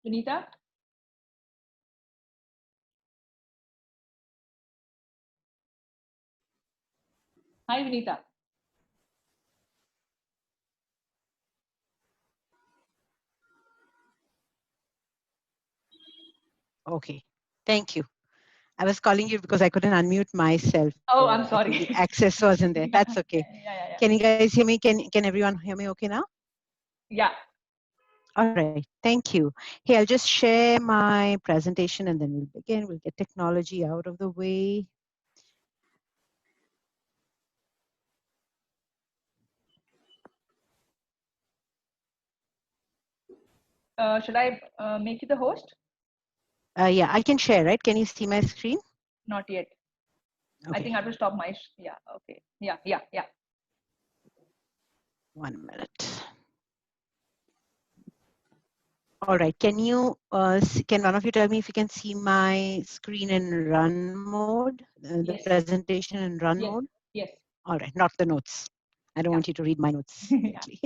Vinita? Hi, Vinita. Okay, thank you. I was calling you because I couldn't unmute myself. Oh, I'm I think sorry. the access wasn't there. Yeah, That's okay. yeah. Can you guys hear me? Can everyone hear me okay now? Yeah. All right, thank you. Hey, I'll just share my presentation and then we'll begin. We'll get technology out of the way. Should I make you the host? Yeah, I can share, right? Can you see my screen? Not yet. I Okay, think I have to stop my. Yeah. Okay. Yeah. 1 minute. All right, can one of you tell me if you can see my screen in run mode, the Yes. presentation in run mode? Yes. Yes. All right, not the notes. I don't want you Yeah. to read my notes Yeah. directly.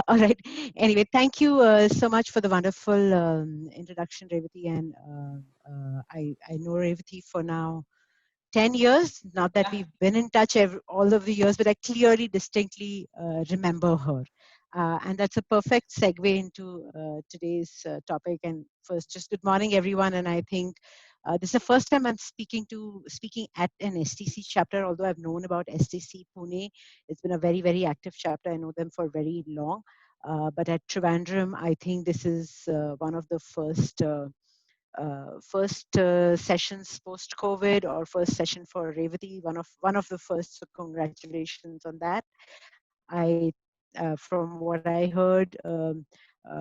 All right. Anyway, thank you so much for the wonderful introduction, Revati. And I know Revati for now 10 years. Not that Yeah. we've been in touch all of the years, but I clearly, distinctly remember her. And that's a perfect segue into today's topic. And first, just good morning, everyone. And I think this is the first time I'm speaking at an STC chapter. Although I've known about STC Pune, it's been a very, very active chapter. I know them for very long. But at Trivandrum, I think this is one of the first sessions post COVID, or first session for Revati, one of the first. So congratulations on that. I from what I heard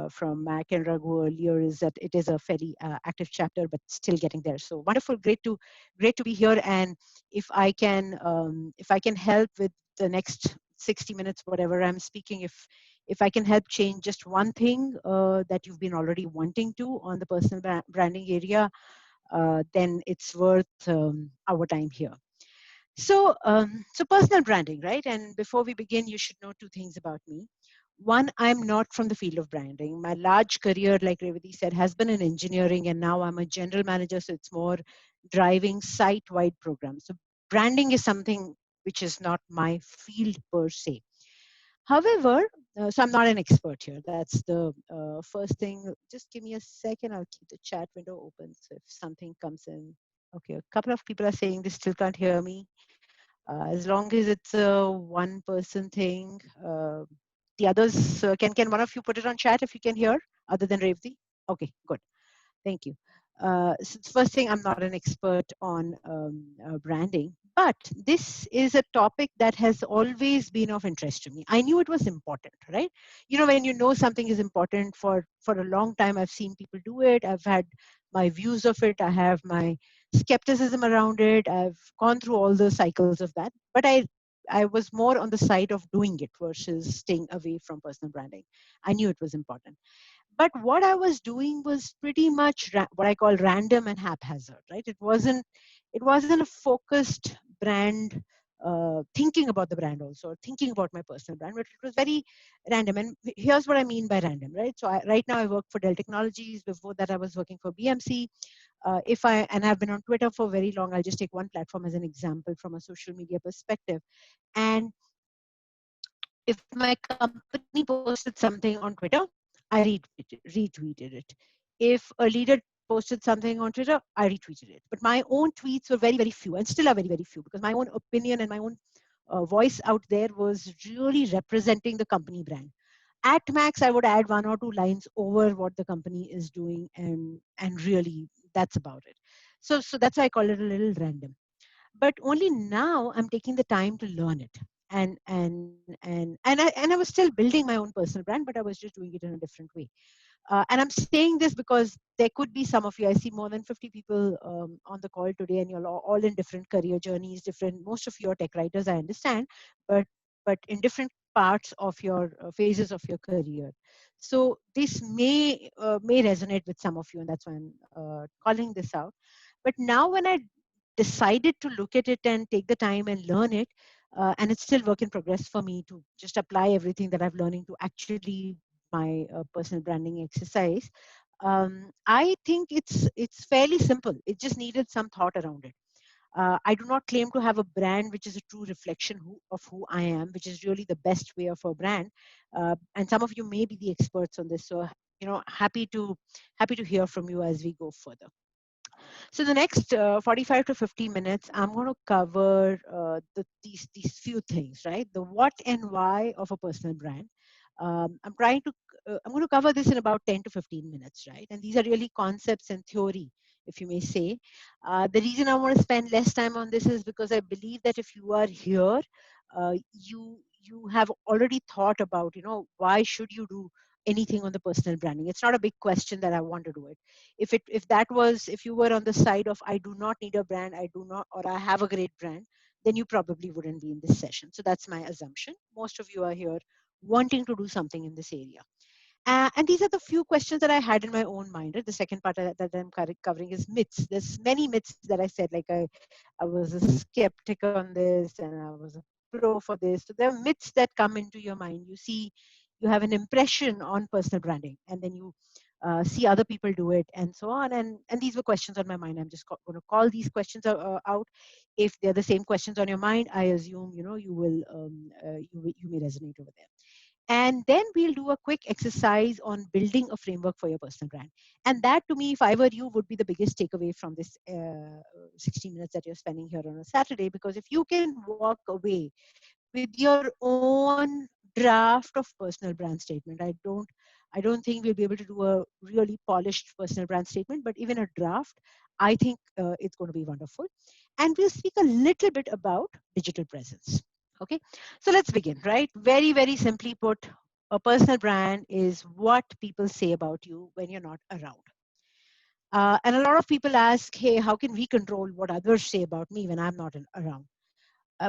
from Mac and Raghu earlier is that it is a fairly active chapter, but still getting there. So wonderful, great to be here. And if I can help with the next 60 minutes, whatever I'm speaking, if I can help change just one thing that you've been already wanting to on the personal branding area, then it's worth our time here. So personal branding, right? And before we begin, you should know two things about me. One, I'm not from the field of branding. My large career, like Revati said, has been in engineering, and now I'm a general manager, so it's more driving site-wide programs. So branding is something which is not my field per se. However, so I'm not an expert here. That's the first thing. Just give me a second. I'll keep the chat window open. So if something comes in, okay, a couple of people are saying they still can't hear me. As long as it's a one-person thing, the others can one of you put it on chat if you can hear, other than Revati? Okay, good. Thank you. So first thing, I'm not an expert on branding, but this is a topic that has always been of interest to me. I knew it was important, right? You know, when you know something is important for a long time, I've seen people do it. I've had my views of it. I have my skepticism around it. I've gone through all the cycles of that, but I was more on the side of doing it versus staying away from personal branding. I knew it was important, but what I was doing was pretty much what I call random and haphazard, right? It wasn't a focused brand, thinking about the brand also, or thinking about my personal brand, but it was very random. And here's what I mean by random, right? So right now I work for Dell Technologies. Before that I was working for BMC. If I and I've been on Twitter for very long. I'll just take one platform as an example from a social media perspective. And if my company posted something on Twitter, I retweeted it. If a leader posted something on Twitter, I retweeted it. But my own tweets were very, very few, and still are very, very few, because my own opinion and my own voice out there was really representing the company brand. At max, I would add one or two lines over what the company is doing, and really that's about it. So that's why I call it a little random. But only now I'm taking the time to learn it. And I was still building my own personal brand, but I was just doing it in a different way. And I'm saying this because there could be some of you. I see more than 50 people on the call today, and you're all in different career journeys. Different. Most of you are tech writers, I understand, but in different parts of your phases of your career. So this may resonate with some of you, and that's why I'm calling this out. But now when I decided to look at it and take the time and learn it, and it's still work in progress for me to just apply everything that I've learning to actually my personal branding exercise. I think it's fairly simple. It just needed some thought around it. I do not claim to have a brand which is a true reflection of who I am, which is really the best way of a brand. And some of you may be the experts on this, so happy to hear from you as we go further. So the next 45 to 50 minutes, I'm going to cover these few things, right? The what and why of a personal brand. I'm going to cover this in about 10 to 15 minutes, right? And these are really concepts and theory, if you may say. The reason I want to spend less time on this is because I believe that if you are here, you have already thought about, why should you do anything on the personal branding. It's not a big question that I want to do it. If you were on the side of I do not need a brand, I do not, or I have a great brand, then you probably wouldn't be in this session. So that's my assumption. Most of you are here wanting to do something in this area. And these are the few questions that I had in my own mind. Right? The second part that I'm covering is myths. There's many myths that I said, like I was a skeptic on this and I was a pro for this. So there are myths that come into your mind. You have an impression on personal branding, and then you see other people do it, and so on. And these were questions on my mind. I'm just going to call these questions out. If they're the same questions on your mind, I assume you may resonate over there. And then we'll do a quick exercise on building a framework for your personal brand. And that, to me, if I were you, would be the biggest takeaway from this 60 minutes that you're spending here on a Saturday. Because if you can walk away with your own draft of personal brand statement, I don't think we'll be able to do a really polished personal brand statement, but even a draft, I think it's going to be wonderful. And we'll speak a little bit about digital presence. Okay, so let's begin, right? Very, very simply put, a personal brand is what people say about you when you're not around. And a lot of people ask, hey, how can we control what others say about me when I'm not around?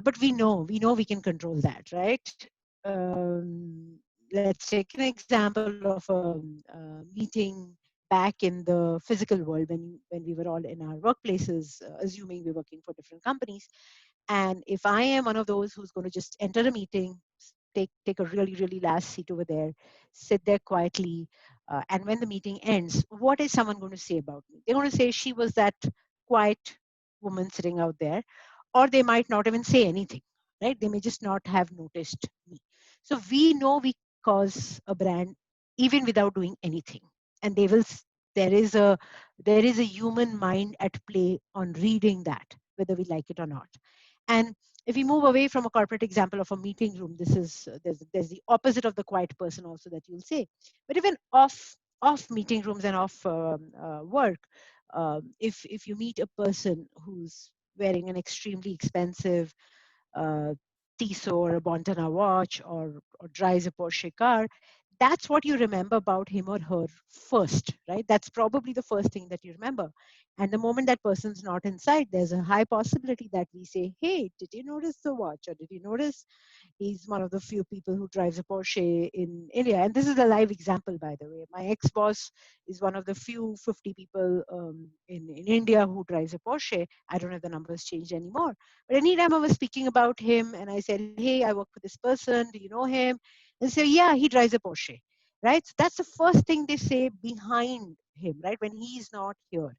But we know we can control that, right? Let's take an example of a meeting back in the physical world when we were all in our workplaces, assuming we're working for different companies. And if I am one of those who's going to just enter a meeting, take a really, really last seat over there, sit there quietly, and when the meeting ends, what is someone going to say about me? They're going to say she was that quiet woman sitting out there, or they might not even say anything, right? They may just not have noticed me. So we know we cause a brand even without doing anything, and there is a human mind at play on reading that, whether we like it or not. And if we move away from a corporate example of a meeting room, this is there's the opposite of the quiet person also that you'll say. But even off meeting rooms and off work, if you meet a person who's wearing an extremely expensive uh, Tissot or a Bontana watch, or drives a Porsche car, that's what you remember about him or her first, right? That's probably the first thing that you remember. And the moment that person's not inside, there's a high possibility that we say, hey, did you notice the watch? Or did you notice he's one of the few people who drives a Porsche in India? And this is a live example, by the way. My ex-boss is one of the few 50 people in India who drives a Porsche. I don't know if the numbers changed anymore. But anytime I was speaking about him and I said, hey, I work for this person, do you know him? And say, yeah, he drives a Porsche, right? So that's the first thing they say behind him, right? When he's not here.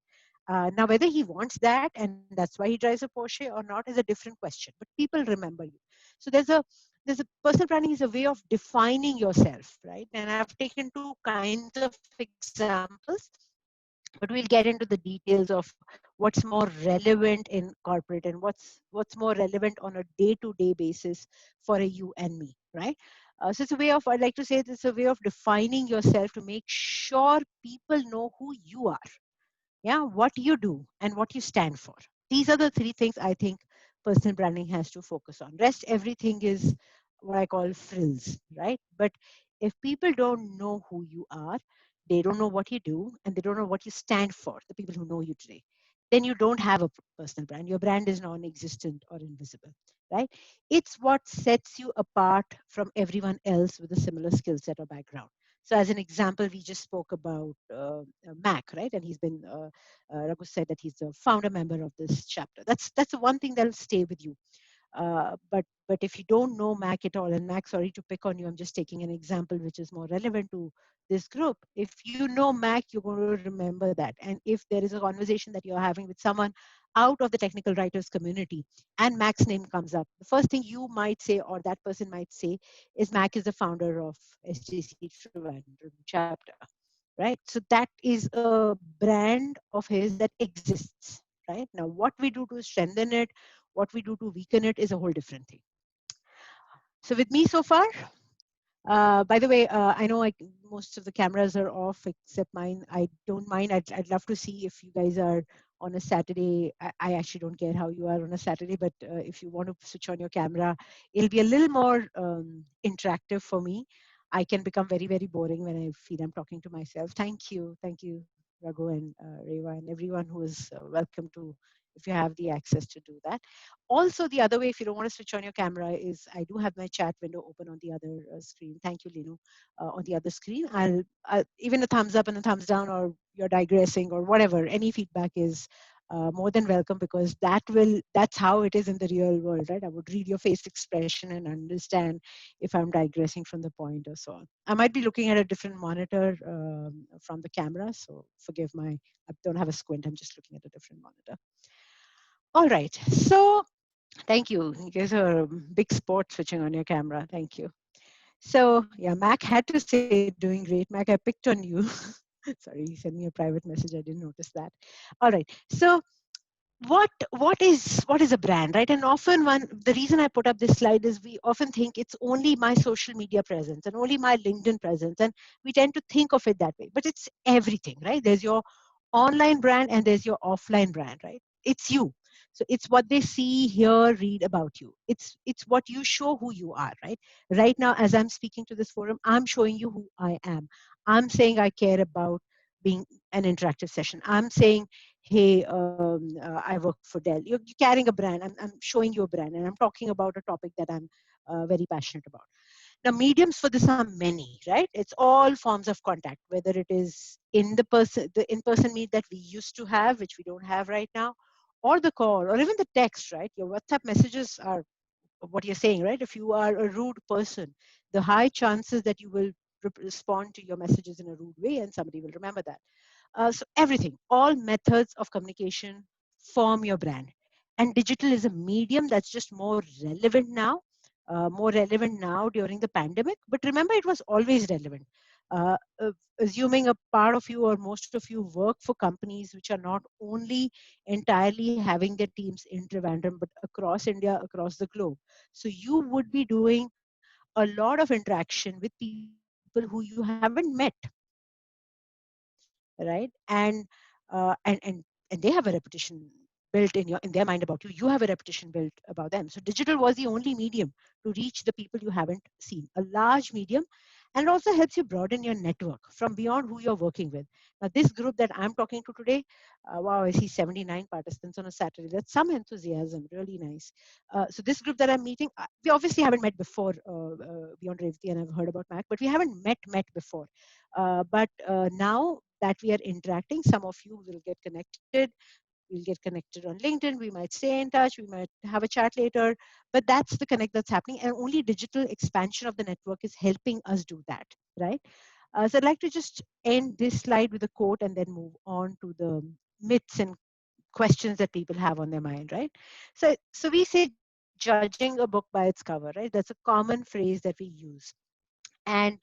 Now, whether he wants that and that's why he drives a Porsche or not is a different question. But people remember you. So there's a personal branding is a way of defining yourself, right? And I've taken two kinds of examples, but we'll get into the details of what's more relevant in corporate and what's more relevant on a day-to-day basis for a you and me, right? So it's a way of, I'd like to say, it's a way of defining yourself to make sure people know who you are, yeah, what you do and what you stand for. These are the three things I think personal branding has to focus on. Rest everything is what I call frills, right? But if people don't know who you are, they don't know what you do, and they don't know what you stand for, the people who know you today, then you don't have a personal brand. Your brand is non-existent or invisible, right? It's what sets you apart from everyone else with a similar skill set or background. So as an example, we just spoke about Mac, right? And he's been, Raghu said that he's a founder member of this chapter. That's the one thing that'll stay with you. But if you don't know Mac at all, and Mac, sorry to pick on you, I'm just taking an example which is more relevant to this group. If you know Mac, you're going to remember that. And if there is a conversation that you're having with someone out of the technical writers community and Mac's name comes up, the first thing you might say or that person might say is Mac is the founder of SJC Trivandrum chapter, right? So that is a brand of his that exists, right? Now, what we do to strengthen it, what we do to weaken it is a whole different thing. So with me so far, by the way, I know most of the cameras are off except mine. I don't mind. I'd love to see if you guys are on a Saturday. I actually don't care how you are on a Saturday, but if you want to switch on your camera, it'll be a little more interactive for me. I can become very, very boring when I feel I'm talking to myself. Thank you. Thank you, Raghu and Reva and everyone who is welcome to, if you have the access to do that. Also, the other way, if you don't want to switch on your camera, is I do have my chat window open on the other screen. Thank you, Linu. On the other screen, I'll even a thumbs up and a thumbs down, or you're digressing, or whatever. Any feedback is more than welcome, because that's how it is in the real world, right? I would read your face expression and understand if I'm digressing from the point or so on. I might be looking at a different monitor from the camera, so forgive I don't have a squint. I'm just looking at a different monitor. All right, so thank you. You guys are big sport switching on your camera. Thank you. So yeah, Mac had to say doing great. Mac, I picked on you. Sorry, he sent me a private message. I didn't notice that. All right. So what is a brand, right? And often the reason I put up this slide is we often think it's only my social media presence and only my LinkedIn presence, and we tend to think of it that way. But it's everything, right? There's your online brand and there's your offline brand, right? It's you. So it's what they see, hear, read about you. It's what you show who you are, right? Right now, as I'm speaking to this forum, I'm showing you who I am. I'm saying I care about being an interactive session. I'm saying, hey, I work for Dell. You're carrying a brand. I'm showing you a brand, and I'm talking about a topic that I'm very passionate about. Now, mediums for this are many, right? It's all forms of contact, whether it is the in-person meet that we used to have, which we don't have right now, or the call, or even the text, right? Your WhatsApp messages are what you're saying, right? If you are a rude person, the high chances that you will respond to your messages in a rude way, and somebody will remember that. So everything, all methods of communication form your brand. And digital is a medium that's just more relevant now during the pandemic. But remember, it was always relevant. Uh, uh, Assuming a part of you or most of you work for companies which are not only entirely having their teams in Trivandrum, but across India, across the globe. So you would be doing a lot of interaction with people who you haven't met, right? And they have a reputation built in their mind about you. You have a reputation built about them. So digital was the only medium to reach the people you haven't seen. A large medium, and it also helps you broaden your network from beyond who you're working with. Now, this group that I'm talking to today, wow, I see 79 participants on a Saturday. That's some enthusiasm, really nice. So this group that I'm meeting, we obviously haven't met before beyond Revati, and I've heard about Mac, but we haven't met before. But now that we are interacting, some of you will get connected. We'll get connected on LinkedIn. We might stay in touch. We might have a chat later. But that's the connect that's happening. And only digital expansion of the network is helping us do that, right? So I'd like to just end this slide with a quote and then move on to the myths and questions that people have on their mind, right? So we say judging a book by its cover, right? That's a common phrase that we use. And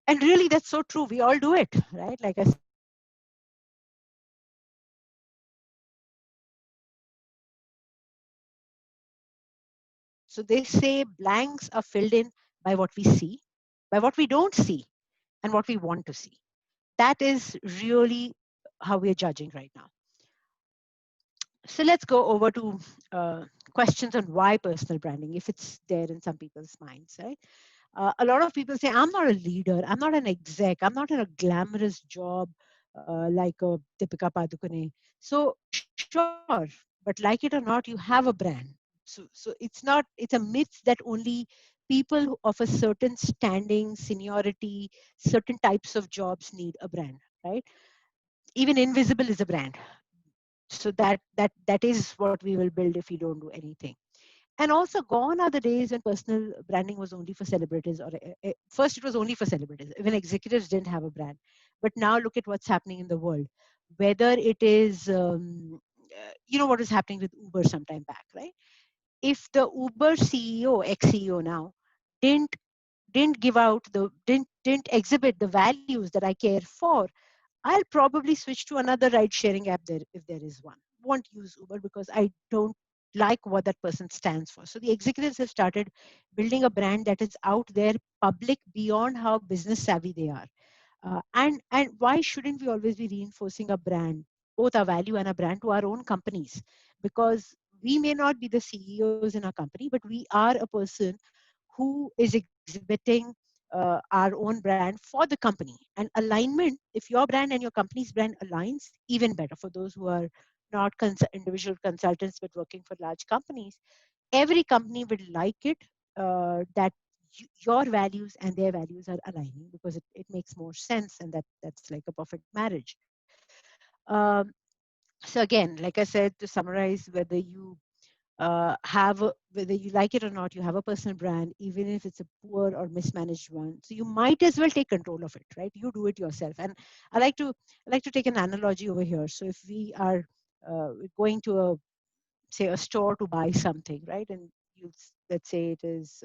and really that's so true. We all do it, right? Like I said, we all judge a book by its cover. So they say blanks are filled in by what we see, by what we don't see, and what we want to see. That is really how we are judging right now. So let's go over to questions on why personal branding, if it's there in some people's minds, right? A lot of people say, I'm not a leader, I'm not an exec, I'm not in a glamorous job like Deepika Padukone. So sure, but like it or not, you have a brand. So it's a myth that only people of a certain standing, seniority, certain types of jobs need a brand, right? Even invisible is a brand. So that is what we will build if we don't do anything. And also, gone are the days when personal branding was only for celebrities, or first it was only for celebrities. Even executives didn't have a brand. But now look at what's happening in the world. Whether it is, you know, what was happening with Uber some time back, right? If the Uber CEO, ex-CEO now, didn't didn't exhibit the values that I care for, I'll probably switch to another ride sharing app there if there is one. Won't use Uber because I don't like what that person stands for. So the executives have started building a brand that is out there, public, beyond how business savvy they are. And why shouldn't we always be reinforcing a brand, both our value and a brand, to our own companies? Because we may not be the CEOs in our company, but we are a person who is exhibiting our own brand for the company. And alignment, if your brand and your company's brand aligns, even better for those who are not individual consultants but working for large companies. Every company would like it, that your values and their values are aligning, because it makes more sense, and that's like a perfect marriage. um, so again, like I said, to summarize, whether you whether you like it or not, you have a personal brand, even if it's a poor or mismanaged one. So you might as well take control of it, right? You do it yourself. And I like to I like to take an analogy over here. So if we are going to a, say, a store to buy something, right? And let's say it is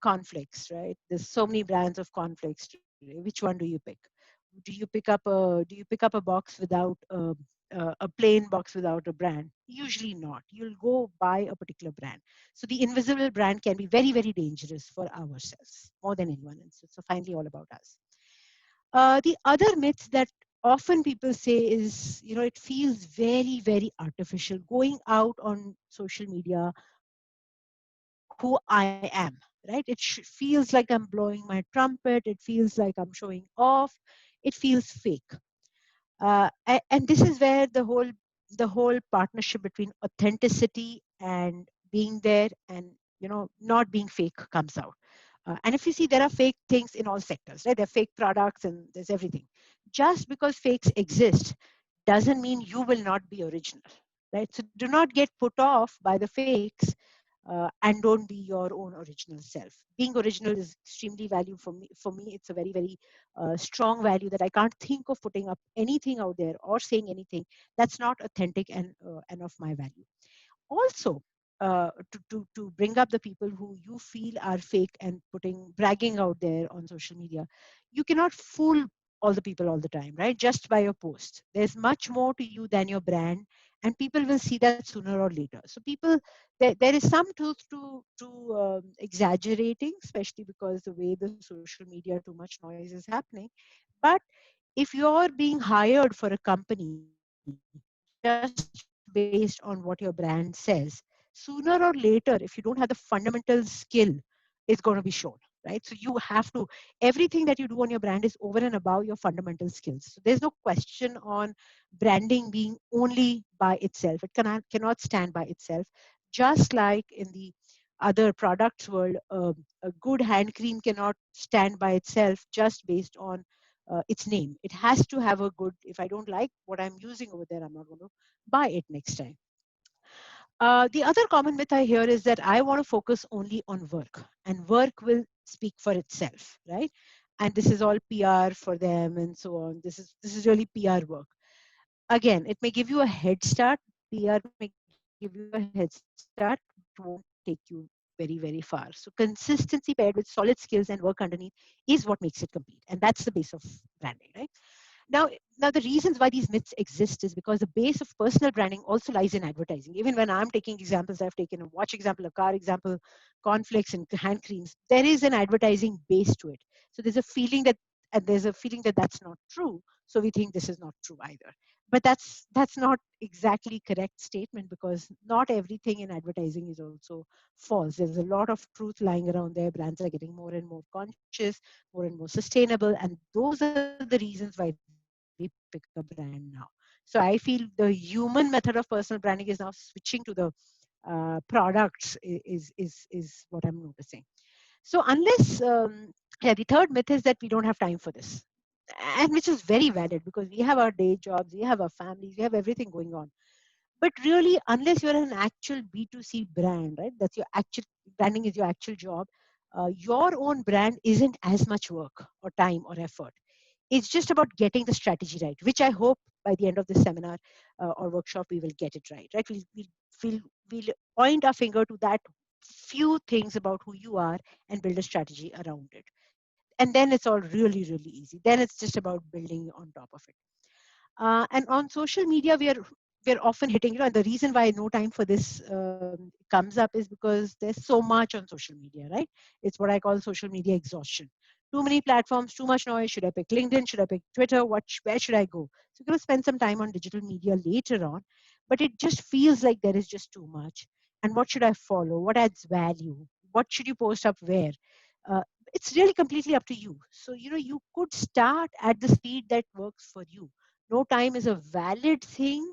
cornflakes, right? There's so many brands of cornflakes today. Which one do you pick? Do you pick up a box without a plain box without a brand? Usually not. You'll go buy a particular brand. So the invisible brand can be very, very dangerous for ourselves more than anyone else. So finally, all about us. The other myth that often people say is, you know, it feels very, very artificial going out on social media, who I am, right? It feels like I'm blowing my trumpet. It feels like I'm showing off. It feels fake. And this is where the whole partnership between authenticity and being there, and not being fake, comes out. And if you see, there are fake things in all sectors, right? There are fake products and there's everything. Just because fakes exist doesn't mean you will not be original, right? So do not get put off by the fakes, and don't be your own original self. Being original is extremely valuable for me. For me, it's a very, very strong value that I can't think of putting up anything out there or saying anything that's not authentic and of my value. Also, to bring up the people who you feel are fake and bragging out there on social media, you cannot fool all the people all the time, right? Just by your post, there's much more to you than your brand, and people will see that sooner or later. So people, there is some truth to exaggerating, especially because the way the social media, too much noise is happening. But if you're being hired for a company just based on what your brand says, sooner or later, if you don't have the fundamental skill, it's going to be shown, right? So you have to, everything that you do on your brand is over and above your fundamental skills. So there's no question on branding being only by itself. It cannot stand by itself. Just like in the other products world, a good hand cream cannot stand by itself just based on its name. It has to have a good, if I don't like what I'm using over there, I'm not going to buy it next time. The other common myth I hear is that I want to focus only on work, and work will speak for itself, right? And this is all PR for them and so on. This is really PR work. Again, it may give you a head start. PR may give you a head start, but won't take you very, very far. So consistency paired with solid skills and work underneath is what makes it complete, and that's the base of branding, right? Now, the reasons why these myths exist is because the base of personal branding also lies in advertising. Even when I'm taking examples, I've taken a watch example, a car example, cornflakes and hand creams. There is an advertising base to it. So there's a feeling that that's not true. So we think this is not true either. But that's not exactly correct statement, because not everything in advertising is also false. There's a lot of truth lying around there. Brands are getting more and more conscious, more and more sustainable, and those are the reasons why we pick a brand now. So I feel the human method of personal branding is now switching to the products, is what I'm noticing. So unless yeah, the third myth is that we don't have time for this, and which is very valid, because we have our day jobs, we have our families, we have everything going on. But really, unless you're an actual B2C brand, right? That's your actual branding is your actual job. Your own brand isn't as much work or time or effort. It's just about getting the strategy right, which I hope by the end of this seminar or workshop we will get it right. Right? We'll, we'll point our finger to that few things about who you are and build a strategy around it. And then it's all really, really easy. Then it's just about building on top of it. And on social media, we're often hitting, and the reason why no time for this comes up is because there's so much on social media, right? It's what I call social media exhaustion. Too many platforms, too much noise. Should I pick LinkedIn? Should I pick Twitter? Where should I go? So you're going to spend some time on digital media later on, but it just feels like there is just too much. And what should I follow? What adds value? What should you post up where? Uh, it's really completely up to you. So, you could start at the speed that works for you. No time is a valid thing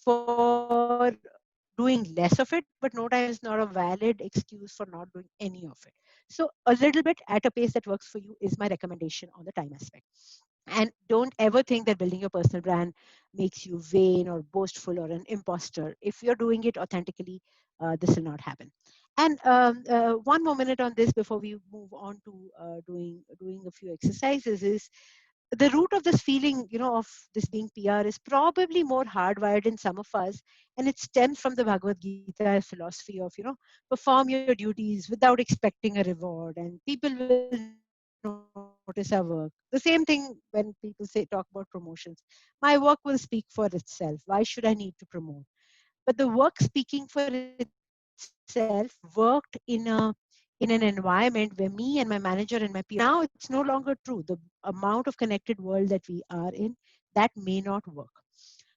for doing less of it, but no time is not a valid excuse for not doing any of it. So a little bit at a pace that works for you is my recommendation on the time aspect. And don't ever think that building your personal brand makes you vain or boastful or an imposter. If you're doing it authentically, this will not happen. And one more minute on this before we move on to doing a few exercises is the root of this feeling, of this being PR is probably more hardwired in some of us, and it stems from the Bhagavad Gita philosophy of, perform your duties without expecting a reward, and people will notice our work. The same thing when people talk about promotions. My work will speak for itself. Why should I need to promote? But the work speaking for itself worked in an environment where me and my manager and my peers were happy. Now it's no longer true. The amount of connected world that we are in, that may not work.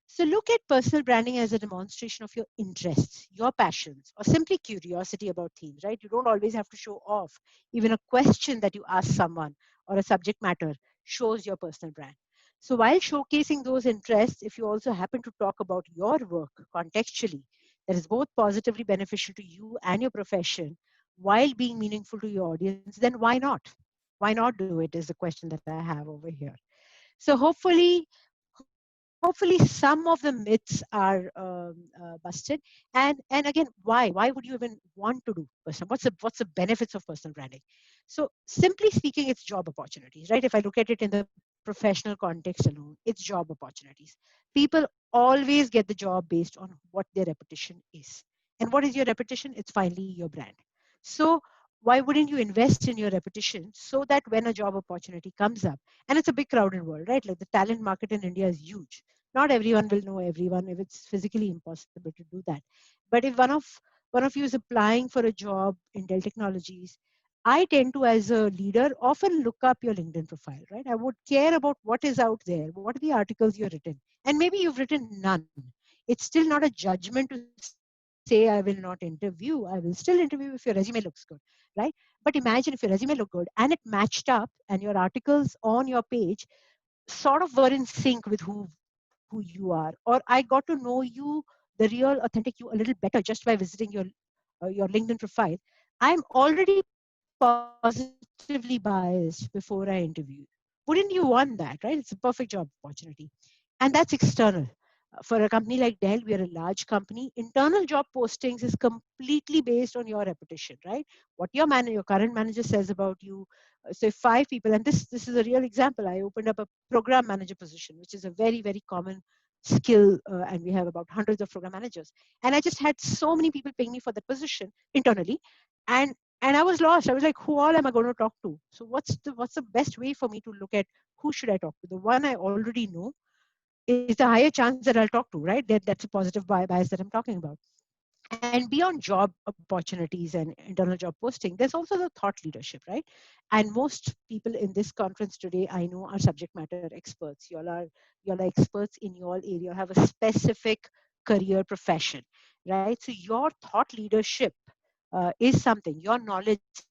So look at personal branding as a demonstration of your interests, your passions, or simply curiosity about themes, right? You don't always have to show off. Even a question that you ask someone or a subject matter shows your personal brand. So while showcasing those interests, if you also happen to talk about your work contextually, that is both positively beneficial to you and your profession while being meaningful to your audience, then why not? Why not do it is the question that I have over here. So hopefully some of the myths are busted. And again, why would you even want to do personal? What's the benefits of personal branding? So simply speaking, it's job opportunities, right? If I look at it in the professional context alone, it's job opportunities. People always get the job based on what their reputation is. And what is your reputation? It's finally your brand. So why wouldn't you invest in your reputation so that when a job opportunity comes up, and it's a big crowded world, right? Like the talent market in India is huge. Not everyone will know everyone if it's physically impossible to do that. But if one of you is applying for a job in Dell Technologies, I tend to, as a leader, often look up your LinkedIn profile, right? I would care about what is out there, what are the articles you've written, and maybe you've written none. It's still not a judgment to say I will not interview. I will still interview if your resume looks good, right? But imagine if your resume looked good and it matched up and your articles on your page sort of were in sync with who you are, or I got to know you, the real authentic you, a little better just by visiting your LinkedIn profile. I'm already positively biased before I interview. Wouldn't you want that, right? It's a perfect job opportunity. And that's external. For a company like Dell, we are a large company. Internal job postings is completely based on your reputation, right? What your your current manager says about you. Say 5 people, and this is a real example. I opened up a program manager position, which is a very, very common skill, and we have about hundreds of program managers. And I just had so many people paying me for that position internally, and I was lost. I was like, who all am I going to talk to? So what's the best way for me to look at who should I talk to? The one I already know is the higher chance that I'll talk to, right? That's a positive bias that I'm talking about. And beyond job opportunities and internal job posting, there's also the thought leadership, right? And most people in this conference today, I know, are subject matter experts. You all are experts in your area, have a specific career profession, right? So your thought leadership is something, your knowledge is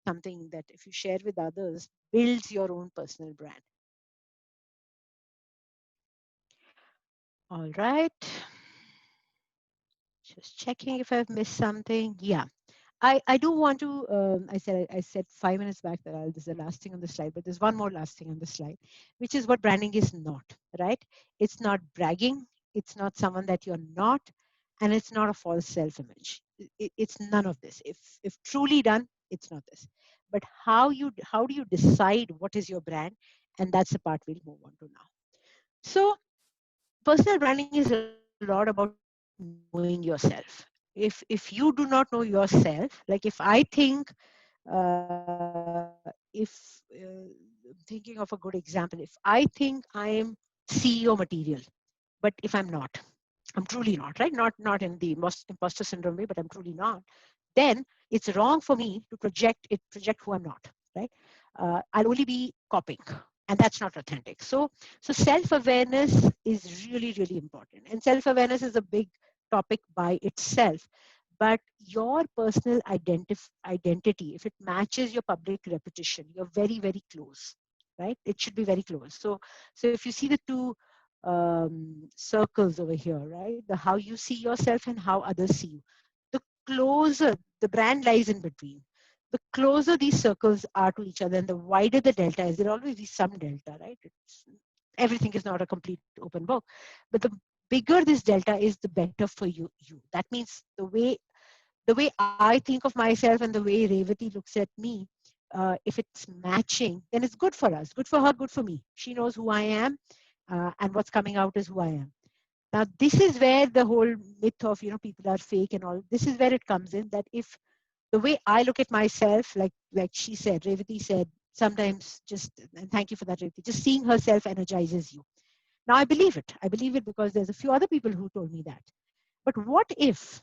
something that if you share with others, builds your own personal brand. All right. Just checking if I've missed something. Yeah. I do want to. I said 5 minutes back that this is the last thing on the slide, but there's one more last thing on the slide, which is what branding is not. Right? It's not bragging. It's not someone that you're not, and it's not a false self-image. It's none of this. If truly done, it's not this. But how do you decide what is your brand? And that's the part we'll move on to now. So personal branding is a lot about knowing yourself. If you do not know yourself, like if I think if thinking of a good example, if I think I'm CEO material, but if I'm not, I'm truly not, right? Not in the imposter syndrome way, but I'm truly not. Then it's wrong for me to project who I'm not, right? I'll only be copying, and that's not authentic. So self-awareness is really, really important, and self-awareness is a big topic by itself. But your personal identity, if it matches your public reputation, you're very, very close, right? It should be very close. So if you see the two circles over here, right? The how you see yourself and how others see you. The closer the brand lies in between, the closer these circles are to each other, and the wider the delta is. There always be some delta, right? Everything is not a complete open book, but the bigger this delta is, the better for you. That means the way I think of myself and the way Revati looks at me, if it's matching, then it's good for us, good for her, good for me. She knows who I am, and what's coming out is who I am. Now, this is where the whole myth of people are fake and all. This is where it comes in. That if the way I look at myself, like she said, Revati said, sometimes just, and thank you for that, Revati, just seeing herself energizes you. Now I believe it. I believe it because there's a few other people who told me that. But what if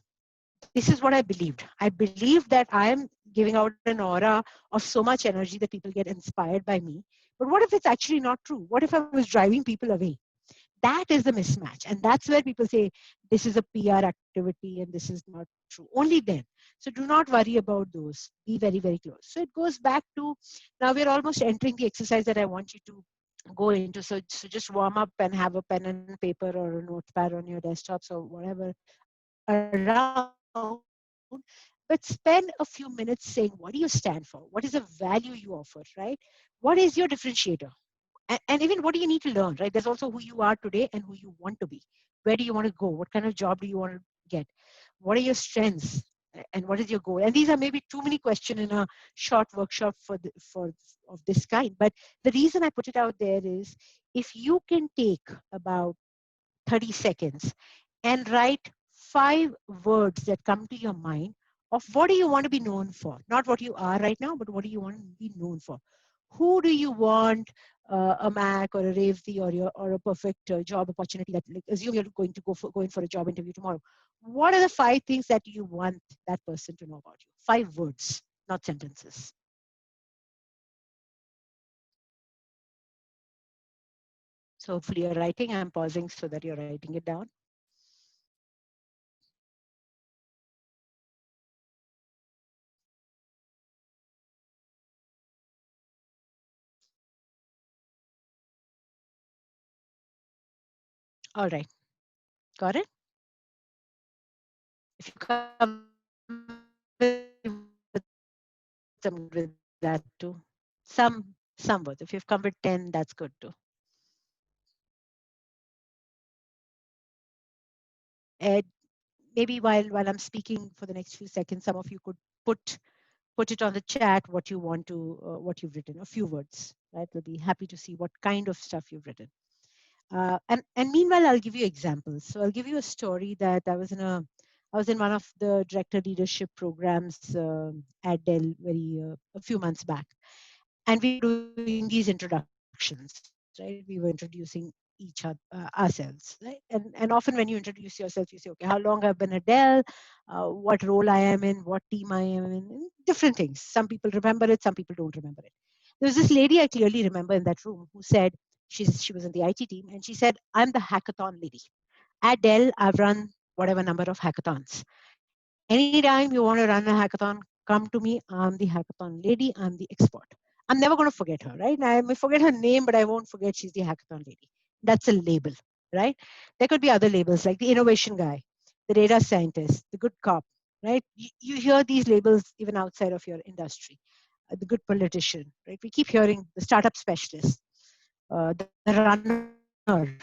this is what I believed? I believed that I am giving out an aura of so much energy that people get inspired by me. But what if it's actually not true? What if I was driving people away? That is the mismatch. And that's where people say this is a PR activity and this is not true. Only then. So do not worry about those. Be very, very close. So it goes back to, now we're almost entering the exercise that I want you to go into. So just warm up and have a pen and paper or a notepad on your desktops or whatever around, but spend a few minutes saying, what do you stand for? What is the value you offer, right? What is your differentiator? And even what do you need to learn, right? There's also who you are today and who you want to be. Where do you want to go? What kind of job do you want to get? What are your strengths? And what is your goal? And these are maybe too many questions in a short workshop for of this kind. But the reason I put it out there is, if you can take about 30 seconds and write 5 words that come to your mind of what do you want to be known for, not what you are right now, but what do you want to be known for. Who do you want, a Mac or a Revati or a perfect job opportunity, that, like, assume you're going to go in for a job interview tomorrow. What are the 5 things that you want that person to know about you? 5 words, not sentences. So hopefully you're writing. I'm pausing so that you're writing it down. All right, got it. If you come with I'm good with that too. Some words. If you've come with 10, that's good too. And maybe while I'm speaking for the next few seconds, some of you could put it on the chat what you want to what you've written, a few words. Right, we'll be happy to see what kind of stuff you've written. And meanwhile, I'll give you examples. So I'll give you a story that I was in one of the director leadership programs at Dell a few months back, and we were doing these introductions, right? We were introducing ourselves, right? And often when you introduce yourself, you say, okay, how long I've been at Dell, what role I am in, what team I am in, and different things. Some people remember it, some people don't remember it. There was this lady I clearly remember in that room who said, she was in the IT team, and she said, I'm the hackathon lady. At Dell, I've run whatever number of hackathons. Anytime you want to run a hackathon, come to me. I'm the hackathon lady. I'm the expert. I'm never going to forget her, right? I may forget her name, but I won't forget she's the hackathon lady. That's a label, right? There could be other labels like the innovation guy, the data scientist, the good cop, right? You hear these labels even outside of your industry. The good politician, right? We keep hearing the startup specialist, the runner, the entrepreneur.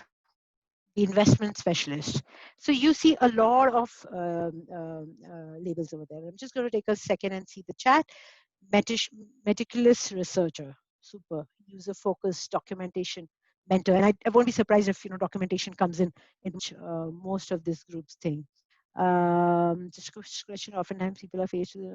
investment specialist. So you see a lot of labels over there. I'm just going to take a second and see the chat. Meticulous researcher, super. User focused documentation mentor, and I won't be surprised if documentation comes in most of this group's thing. Just question. Oftentimes people are faced with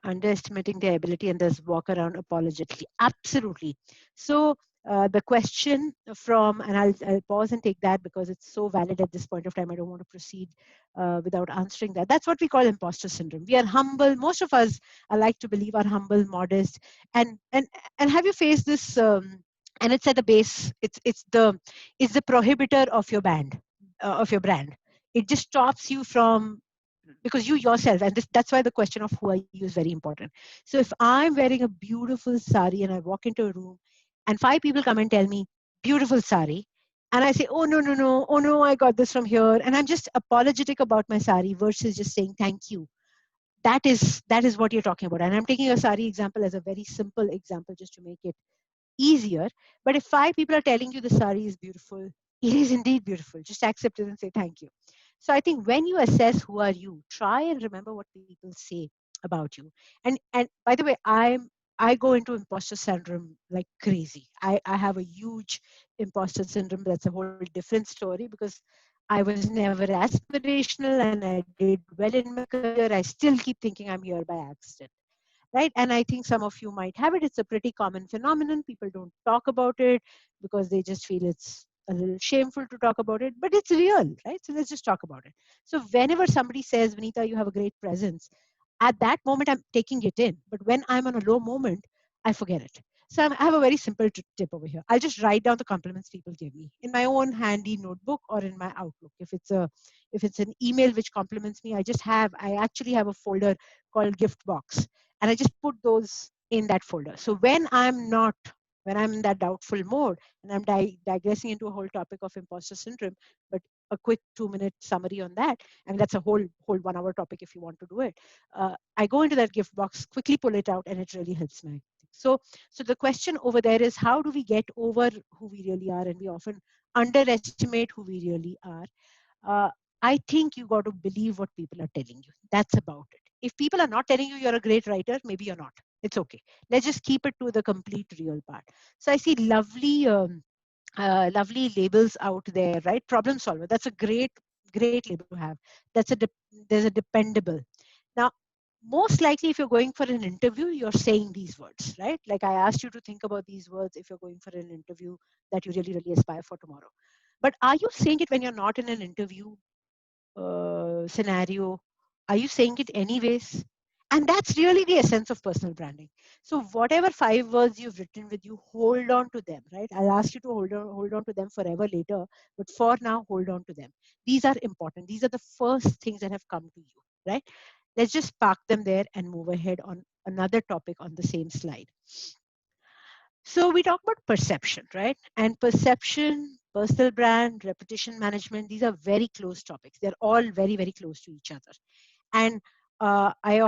underestimating their ability and thus walk around apologetically. Absolutely. So the question from, and I'll pause and take that because it's so valid at this point of time. I don't want to proceed without answering that. That's what we call imposter syndrome. We are humble. Most of us, I like to believe, are humble, modest, and have you faced this? And it's at the base. It's the prohibitor of your brand. It just stops you from, because you yourself, and that's why the question of who are you is very important. So if I'm wearing a beautiful sari and I walk into a room and five people come and tell me beautiful sari, and I say, oh no no no, oh no, I got this from here, and I'm just apologetic about my sari versus just saying thank you. That is what you're talking about. And I'm taking a sari example as a very simple example just to make it easier. But if five people are telling you the sari is beautiful, it is indeed beautiful. Just accept it and say thank you. So I think when you assess who are you, try and remember what people say about you. And by the way, I go into imposter syndrome like crazy. I have a huge imposter syndrome. That's a whole different story because I was never aspirational and I did well in my career. I still keep thinking I'm here by accident, right? And I think some of you might have it. It's a pretty common phenomenon. People don't talk about it because they just feel it's a little shameful to talk about it, but it's real, right? So let's just talk about it. So whenever somebody says, Vinita, you have a great presence, at that moment I'm taking it in, but when I'm on a low moment, I forget it. So I have a very simple tip over here. I'll just write down the compliments people give me in my own handy notebook or in my Outlook. If it's an email which compliments me, I actually have a folder called gift box, and I just put those in that folder. So when I'm in that doubtful mode and I'm digressing into a whole topic of imposter syndrome, but a quick 2-minute summary on that. I mean, that's a whole 1 hour topic if you want to do it. I go into that gift box, quickly pull it out, and it really helps me. So the question over there is, how do we get over who we really are? And we often underestimate who we really are. uh, I think you got to believe what people are telling you. That's about it. If people are not telling you you're a great writer, maybe you're not. It's okay. Let's just keep it to the complete real part. So I see lovely labels out there, right? Problem solver. That's a great label to have. There's a dependable. Now, most likely, if you're going for an interview, you're saying these words, right? Like I asked you to think about these words if you're going for an interview that you really, really aspire for tomorrow. But are you saying it when you're not in an interview scenario? Are you saying it anyways? And that's really the essence of personal branding. So whatever 5 words you've written with you, hold on to them, right? I'll ask you to hold on to them forever later, but for now, hold on to them. These are important. These are the first things that have come to you, right? Let's just park them there and move ahead on another topic on the same slide. So we talk about perception, right? And perception, personal brand, reputation management, these are very close topics. They're all very, very close to each other. And I'm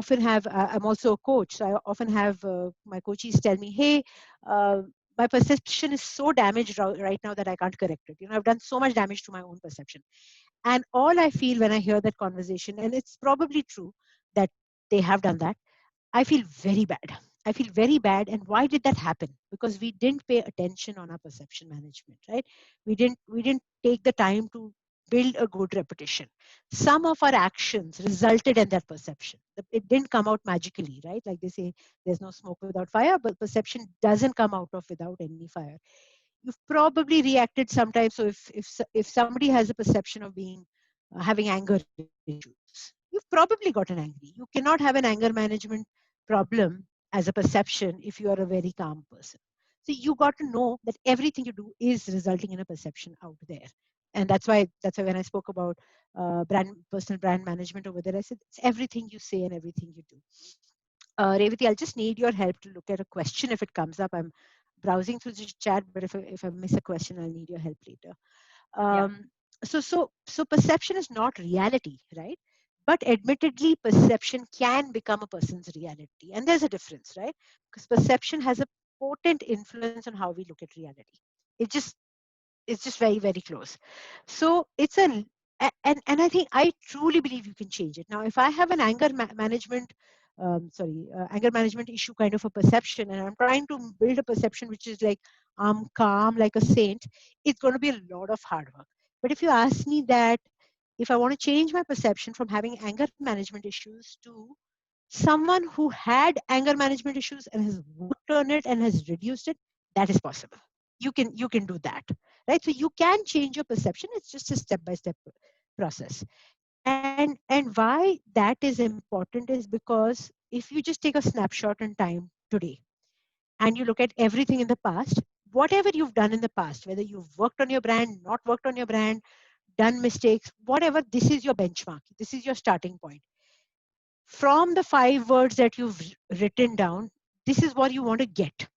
also a coach. So I often have my coaches tell me, hey, my perception is so damaged right now that I can't correct it. I've done so much damage to my own perception. And all I feel when I hear that conversation, and it's probably true that they have done that, I feel very bad. I feel very bad. And why did that happen? Because we didn't pay attention on our perception management, right? We didn't take the time to build a good reputation. Some of our actions resulted in that perception. It didn't come out magically, right? Like they say, there's no smoke without fire, but perception doesn't come out of without any fire. You've probably reacted sometimes. So if somebody has a perception of being having anger issues, you've probably gotten angry. You cannot have an anger management problem as a perception if you are a very calm person. So you got to know that everything you do is resulting in a perception out there. And that's why when I spoke about personal brand management over there, I said it's everything you say and everything you do. Revati, I'll just need your help to look at a question if it comes up. I'm browsing through the chat, but if I miss a question, I'll need your help later. Yeah. So perception is not reality, right? But admittedly, perception can become a person's reality, and there's a difference, right? Because perception has a potent influence on how we look at reality. It just It's just very, very close. So it's and I think I truly believe you can change it. Now, if I have an anger management issue kind of a perception, and I'm trying to build a perception which is like I'm calm like a saint, it's going to be a lot of hard work. But if you ask me that, if I want to change my perception from having anger management issues to someone who had anger management issues and has worked on it and has reduced it, that is possible. You can do that, right? So you can change your perception. It's just a step by step process. And why that is important is because if you just take a snapshot in time today and you look at everything in the past, whatever you've done in the past, whether you've worked on your brand, not worked on your brand, done mistakes, whatever, this is your benchmark, this is your starting point. From the 5 words that you've written down, this is what you want to get.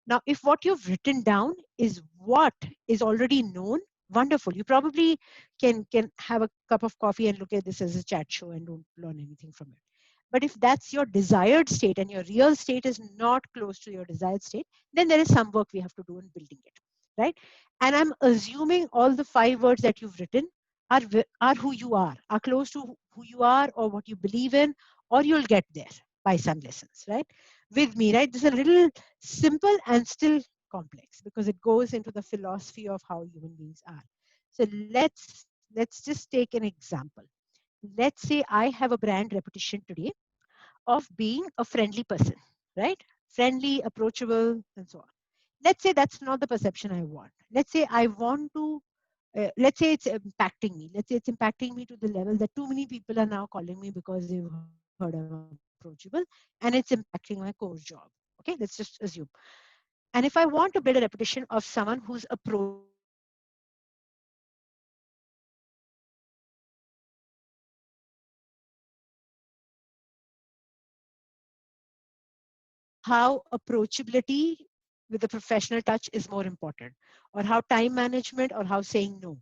Now, if what you've written down is what is already known, wonderful. You probably can have a cup of coffee and look at this as a chat show and don't learn anything from it. But if that's your desired state and your real state is not close to your desired state, then there is some work we have to do in building it, right? And I'm assuming all the 5 words that you've written are who you are close to who you are or what you believe in, or you'll get there by some lessons, right? With me, right? This is a little simple and still complex because it goes into the philosophy of how human beings are. So let's just take an example. Let's say I have a brand reputation today of being a friendly person, right? Friendly, approachable, and so on. Let's say that's not the perception I want. Let's say I want to, let's say it's impacting me. Let's say it's impacting me to the level that too many people are now calling me because they've heard I'm approachable and it's impacting my core job. Okay, let's just assume. And if I want to build a reputation of someone who's approachable, how approachability with a professional touch is more important, or how time management, or how saying no.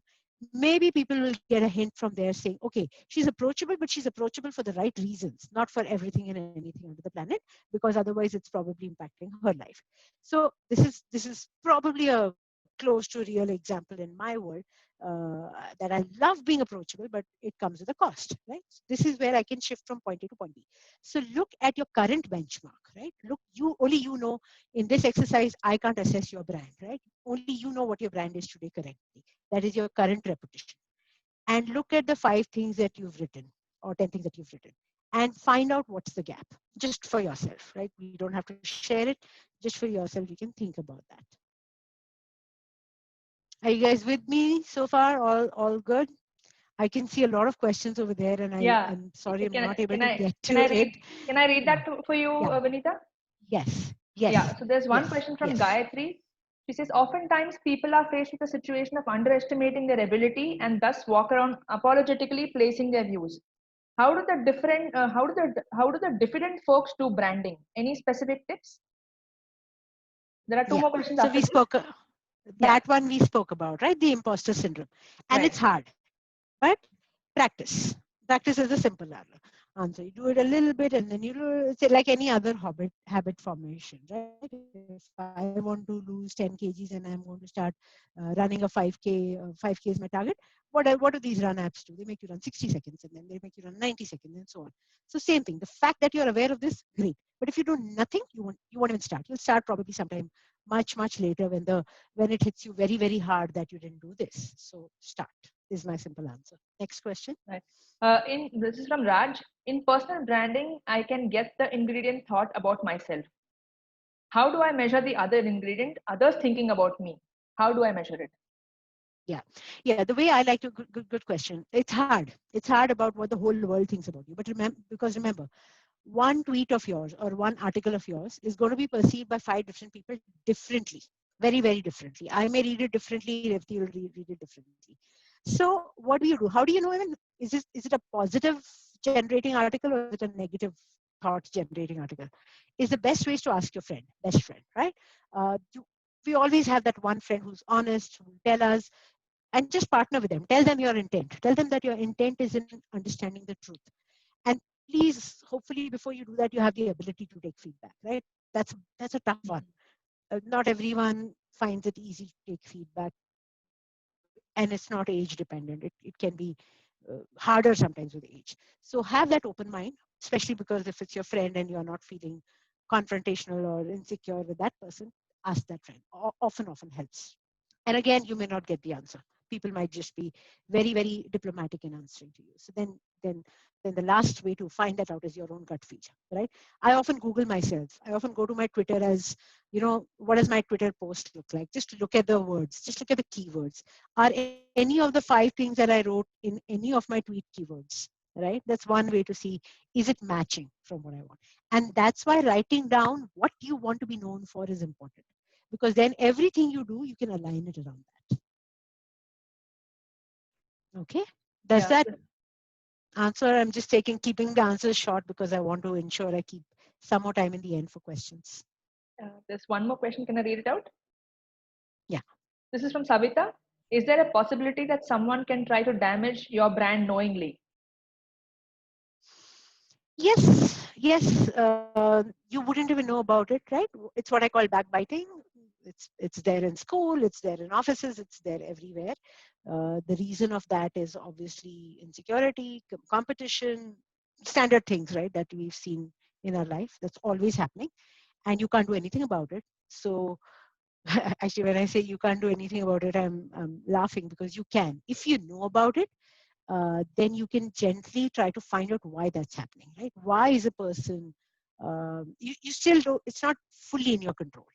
Maybe people will get a hint from there saying, okay, she's approachable, but she's approachable for the right reasons, not for everything and anything under the planet, because otherwise it's probably impacting her life. So this is probably a close to real example in my world, that I love being approachable, but it comes with a cost, right? So this is where I can shift from point A to point B. So look at your current benchmark, right? Look, you know, in this exercise, I can't assess your brand, right? Only you know what your brand is today correctly. That is your current repetition. And look at the 5 things that you've written or 10 things that you've written and find out what's the gap just for yourself, right? We don't have to share it. Just for yourself, you can think about that. Are you guys with me so far? All good? I can see a lot of questions over there, and Yeah. I'm sorry I'm Can not able can to I get can to I it. read can I read Yeah, that for you, yeah, Vanita? yes, Yeah. yes, So there's one yes, question from yes. Gayatri. She says, oftentimes people are faced with a situation of underestimating their ability and thus walk around apologetically placing their views. How do the different folks do branding? Any specific tips? There are two Yeah. more questions So after we this. spoke, Yeah. that one we spoke about, right? The imposter syndrome. And Right. it's hard, but practice. Practice is the simple answer. You do it a little bit and then you do it's like any other habit formation, right? If I want to lose 10 kgs and I'm going to start running a 5K is my target. What do these run apps do? They make you run 60 seconds and then they make you run 90 seconds and so on. So same thing. The fact that you're aware of this, great. But if you do nothing, you won't even start. You'll start probably sometime much later when it hits you very, very hard that you didn't do this. So start is my simple answer. Next question. Right. In This is from Raj. In personal branding, I can get the ingredient thought about myself. How do I measure the other ingredient, others thinking about me? How do I measure it? Yeah, yeah. The way I like to good question. It's hard. It's hard about what the whole world thinks about you. But remember, one tweet of yours or one article of yours is going to be perceived by 5 different people differently, very, very differently. I may read it differently. Revti will read it differently. So what do you do? How do you know even is it a positive generating article or is it a negative thought generating article? Is the best ways to ask your friend, best friend, right? We always have that one friend who's honest, who will tell us, and just partner with them. Tell them your intent. Tell them that your intent is in understanding the truth. And please, hopefully, before you do that, you have the ability to take feedback. Right? That's a tough one. Not everyone finds it easy to take feedback. and it's not age dependent. It can be harder sometimes with age. So have that open mind, especially because if it's your friend and you're not feeling confrontational or insecure with that person, ask that friend. Often helps. And again, you may not get the answer. People might just be very, very diplomatic in answering to you. So then then the last way to find that out is your own gut feel, right? I often Google myself. I often go to my Twitter as, what does my Twitter post look like? Just look at the words, just look at the keywords. Are any of the 5 things that I wrote in any of my tweet keywords? Right? That's one way to see, is it matching from what I want? And that's why writing down what you want to be known for is important, because then everything you do, you can align it around that. Okay? Does Yeah. that answer? I'm just keeping the answers short because I want to ensure I keep some more time in the end for questions. There's one more question. Can I read it out? Yeah. This is from Savita. Is there a possibility that someone can try to damage your brand knowingly? Yes. You wouldn't even know about it, right? It's what I call backbiting. It's there in school, it's there in offices, it's there everywhere. The reason of that is obviously insecurity, competition, standard things, right? That we've seen in our life. That's always happening, and you can't do anything about it. So actually, when I say you can't do anything about it, I'm laughing, because you can. If you know about it, then you can gently try to find out why that's happening, right? Why is a person, you still don't, it's not fully in your control.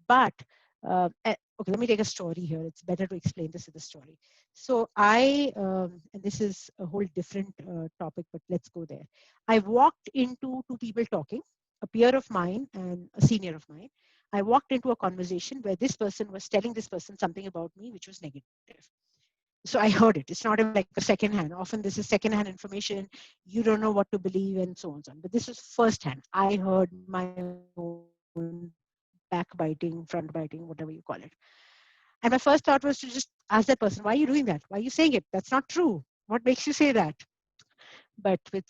But, okay, let me take a story here. It's better to explain this with a story. So and this is a whole different topic, but let's go there. I walked into 2 people talking, a peer of mine and a senior of mine. I walked into a conversation where this person was telling this person something about me, which was negative. So I heard it. It's not even like a second hand. Often this is second hand information. You don't know what to believe and so on and so on. But this was first hand. I heard my own backbiting, front biting, whatever you call it. And my first thought was to just ask that person, why are you doing that? Why are you saying it? That's not true. What makes you say that? But with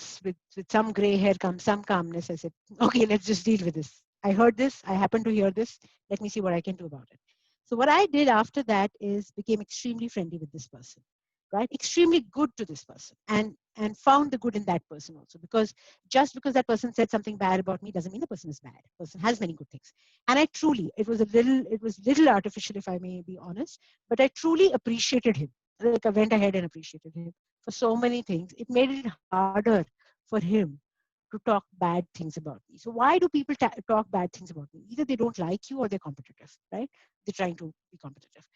some gray hair comes some calmness. I said, okay, let's just deal with this. I heard this. I happen to hear this. Let me see what I can do about it. So what I did after that is became extremely friendly with this person, right? Extremely good to this person, and found the good in that person also. Because just because that person said something bad about me doesn't mean the person is bad. The person has many good things. And I truly, it was little artificial, if I may be honest, but I truly appreciated him. Like, I went ahead and appreciated him for so many things. It made it harder for him to talk bad things about me. So why do people talk bad things about me? Either they don't like you or they're competitive, right? They're trying to be competitive.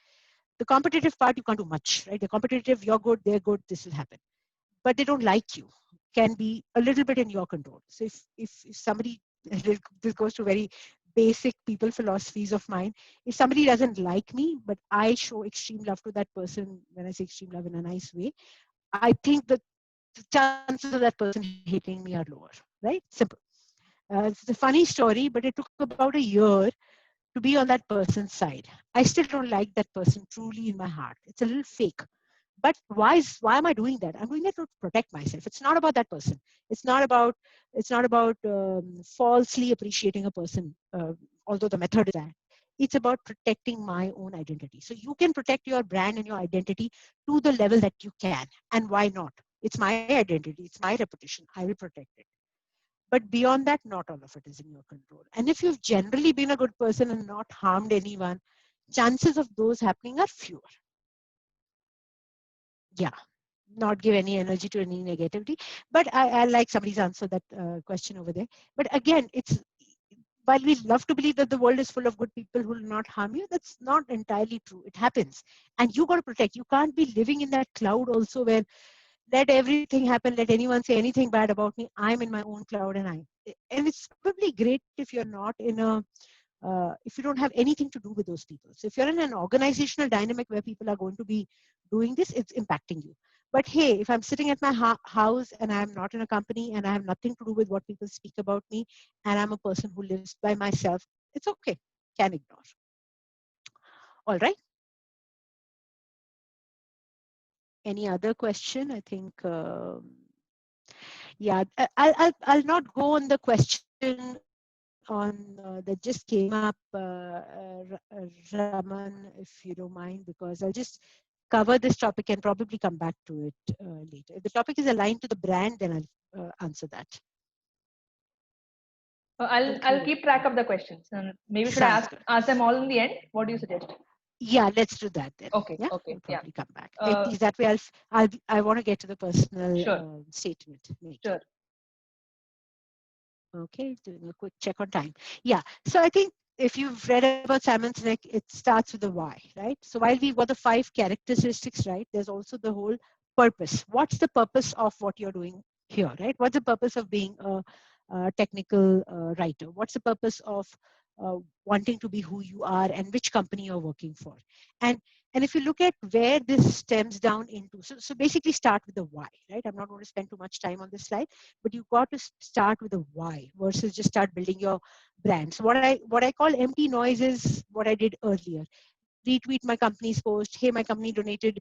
The competitive part, you can't do much, right? They're competitive, you're good, they're good, this will happen. But they don't like you, can be a little bit in your control. So if somebody, this goes to very basic people philosophies of mine. If somebody doesn't like me, but I show extreme love to that person, when I say extreme love in a nice way, I think that the chances of that person hating me are lower, right? Simple. It's a funny story, but it took about a year to be on that person's side. I still don't like that person truly in my heart. It's a little fake. But why am I doing that? I'm doing that to protect myself. It's not about that person. It's not about falsely appreciating a person, although the method is that. It's about protecting my own identity. So you can protect your brand and your identity to the level that you can. And why not? It's my identity. It's my reputation. I will protect it. But beyond that, not all of it is in your control. And if you've generally been a good person and not harmed anyone, chances of those happening are fewer. Yeah, not give any energy to any negativity. But I like somebody's answer that question over there. But again, it's, while we love to believe that the world is full of good people who will not harm you, that's not entirely true. It happens. And you got to protect. You can't be living in that cloud also, where let everything happen, let anyone say anything bad about me. I'm in my own cloud, and it's probably great if you're not in a if you don't have anything to do with those people. So if you're in an organizational dynamic where people are going to be doing this, it's impacting you. But hey, if I'm sitting at my house and I'm not in a company and I have nothing to do with what people speak about me, and I'm a person who lives by myself, it's okay. Can ignore. All right. Any other question? I think. Yeah, I'll not go on the question on that just came up, Raman, if you don't mind, because I'll just cover this topic and probably come back to it later. If the topic is aligned to the brand, then I'll answer that. I'll keep track of the questions, and maybe should I Sounds good. ask them all in the end? What do you suggest? Yeah, let's do that then. Okay. Yeah, Okay. we'll Yeah. probably come back. At least that way, I want to get to the personal Sure. statement making. Sure. Okay, doing a quick check on time. Yeah, so I think if you've read about Simon Sinek, it starts with the why, right? So while we've got the 5 characteristics, right, there's also the whole purpose. What's the purpose of what you're doing here, right? What's the purpose of being a technical writer? What's the purpose of wanting to be who you are and which company you're working for? And if you look at where this stems down into, so basically start with the why, right? I'm not going to spend too much time on this slide, but you've got to start with the why versus just start building your brand. So what I call empty noise is what I did earlier. Retweet my company's post. Hey, my company donated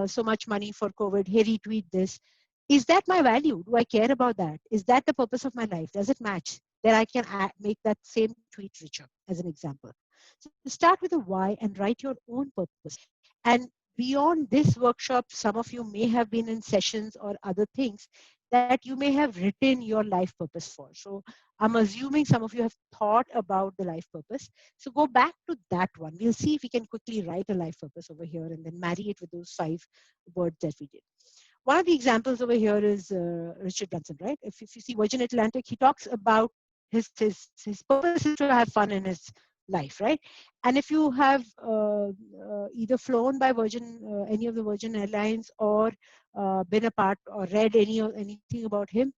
so much money for COVID. Hey, retweet this. Is that my value? Do I care about that? Is that the purpose of my life? Does it match? Then I can make that same tweet richer, as an example. So start with the why and write your own purpose. And beyond this workshop, some of you may have been in sessions or other things that you may have written your life purpose for. So I'm assuming some of you have thought about the life purpose. So go back to that one. We'll see if we can quickly write a life purpose over here and then marry it with those 5 words that we did. One of the examples over here is Richard Branson, right? If you see Virgin Atlantic, he talks about his purpose is to have fun in his life, right? And if you have either flown by any of the Virgin Airlines or been a part or read anything about him,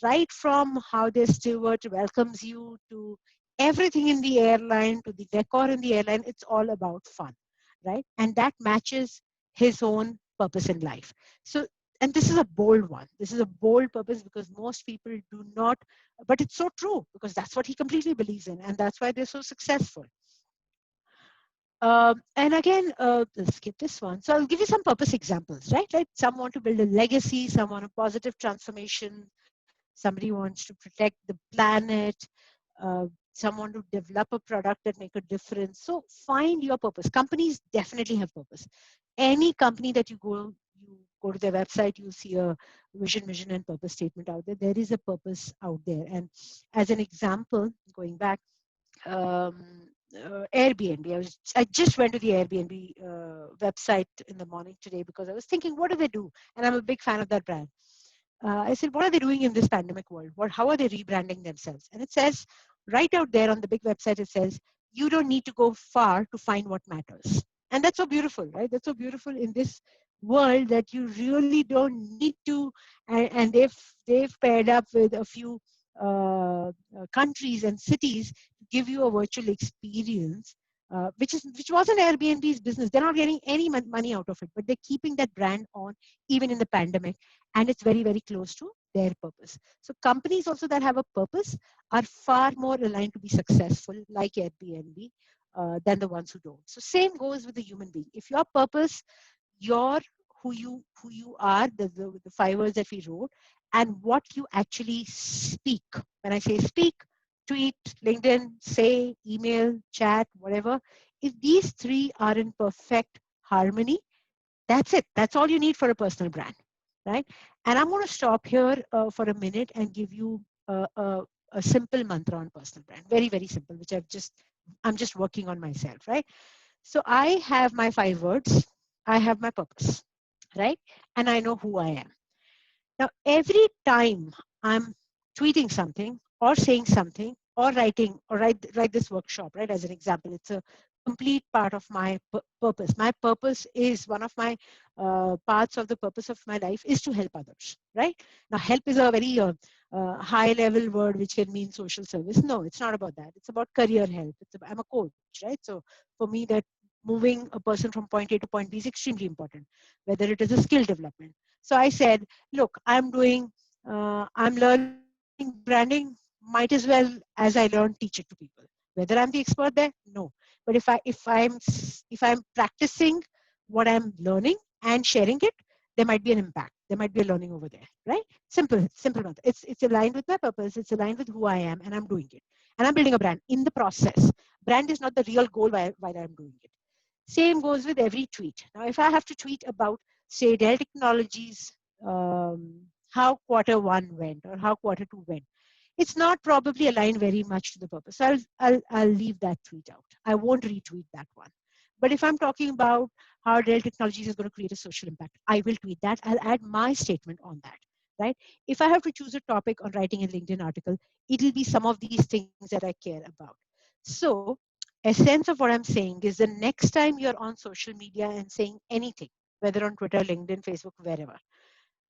right from how their steward welcomes you to everything in the airline to the decor in the airline, it's all about fun, right? And that matches his own purpose in life. So, and this is a bold one. This is a bold purpose because most people do not, but it's so true because that's what he completely believes in, and that's why they're so successful. And again, let's skip this one. So I'll give you some purpose examples, right? Some want to build a legacy, some want a positive transformation, somebody wants to protect the planet, uh, some want to develop a product that make a difference. So find your purpose. Companies definitely have purpose. Any company that you go to their website, you'll see a vision, and purpose statement out there. There is a purpose out there. And as an example, going back, Airbnb. I just went to the Airbnb website in the morning today because I was thinking, what do they do? And I'm a big fan of that brand. I said, what are they doing in this pandemic world? How are they rebranding themselves? And it says right out there on the big website, it says, you don't need to go far to find what matters. And that's so beautiful, right? That's so beautiful in this world that you really don't need to. And they've paired up with a few countries and cities to give you a virtual experience, which wasn't Airbnb's business. They're not getting any money out of it, but they're keeping that brand on even in the pandemic, and it's very, very close to their purpose. So companies also that have a purpose are far more aligned to be successful, like Airbnb, than the ones who don't. So same goes with the human being. If your purpose, your who you are, the 5 words that we wrote, and what you actually speak. When I say speak, tweet, LinkedIn, say, email, chat, whatever, if these 3 are in perfect harmony, that's it. That's all you need for a personal brand, right? And I'm going to stop here for a minute and give you a simple mantra on personal brand. Very, very simple, which I'm just working on myself, right? So I have my 5 words. I have my purpose, right? And I know who I am. Now, every time I'm tweeting something or saying something or writing or write this workshop, right? As an example, it's a complete part of my purpose. My purpose is one of my parts of the purpose of my life is to help others, right? Now, help is a very high level word which can mean social service. No, it's not about that. It's about career help. I'm a coach, right? So for me, that moving a person from point A to point B is extremely important, whether it is a skill development. So I said, look, I'm learning branding, might as well as I learn, teach it to people. Whether I'm the expert there, no. But if I'm practicing what I'm learning and sharing it, there might be an impact. There might be a learning over there, right? Simple math. It's aligned with my purpose. It's aligned with who I am, and I'm doing it. And I'm building a brand in the process. Brand is not the real goal why I'm doing it. Same goes with every tweet. Now, if I have to tweet about, say, Dell Technologies, how quarter one went or how quarter two went, it's not probably aligned very much to the purpose. So I'll leave that tweet out. I won't retweet that one. But if I'm talking about how Dell Technologies is going to create a social impact, I will tweet that. I'll add my statement on that, right? If I have to choose a topic on writing a LinkedIn article, it'll be some of these things that I care about. So, essence of what I'm saying is the next time you're on social media and saying anything, whether on Twitter, LinkedIn, Facebook, wherever,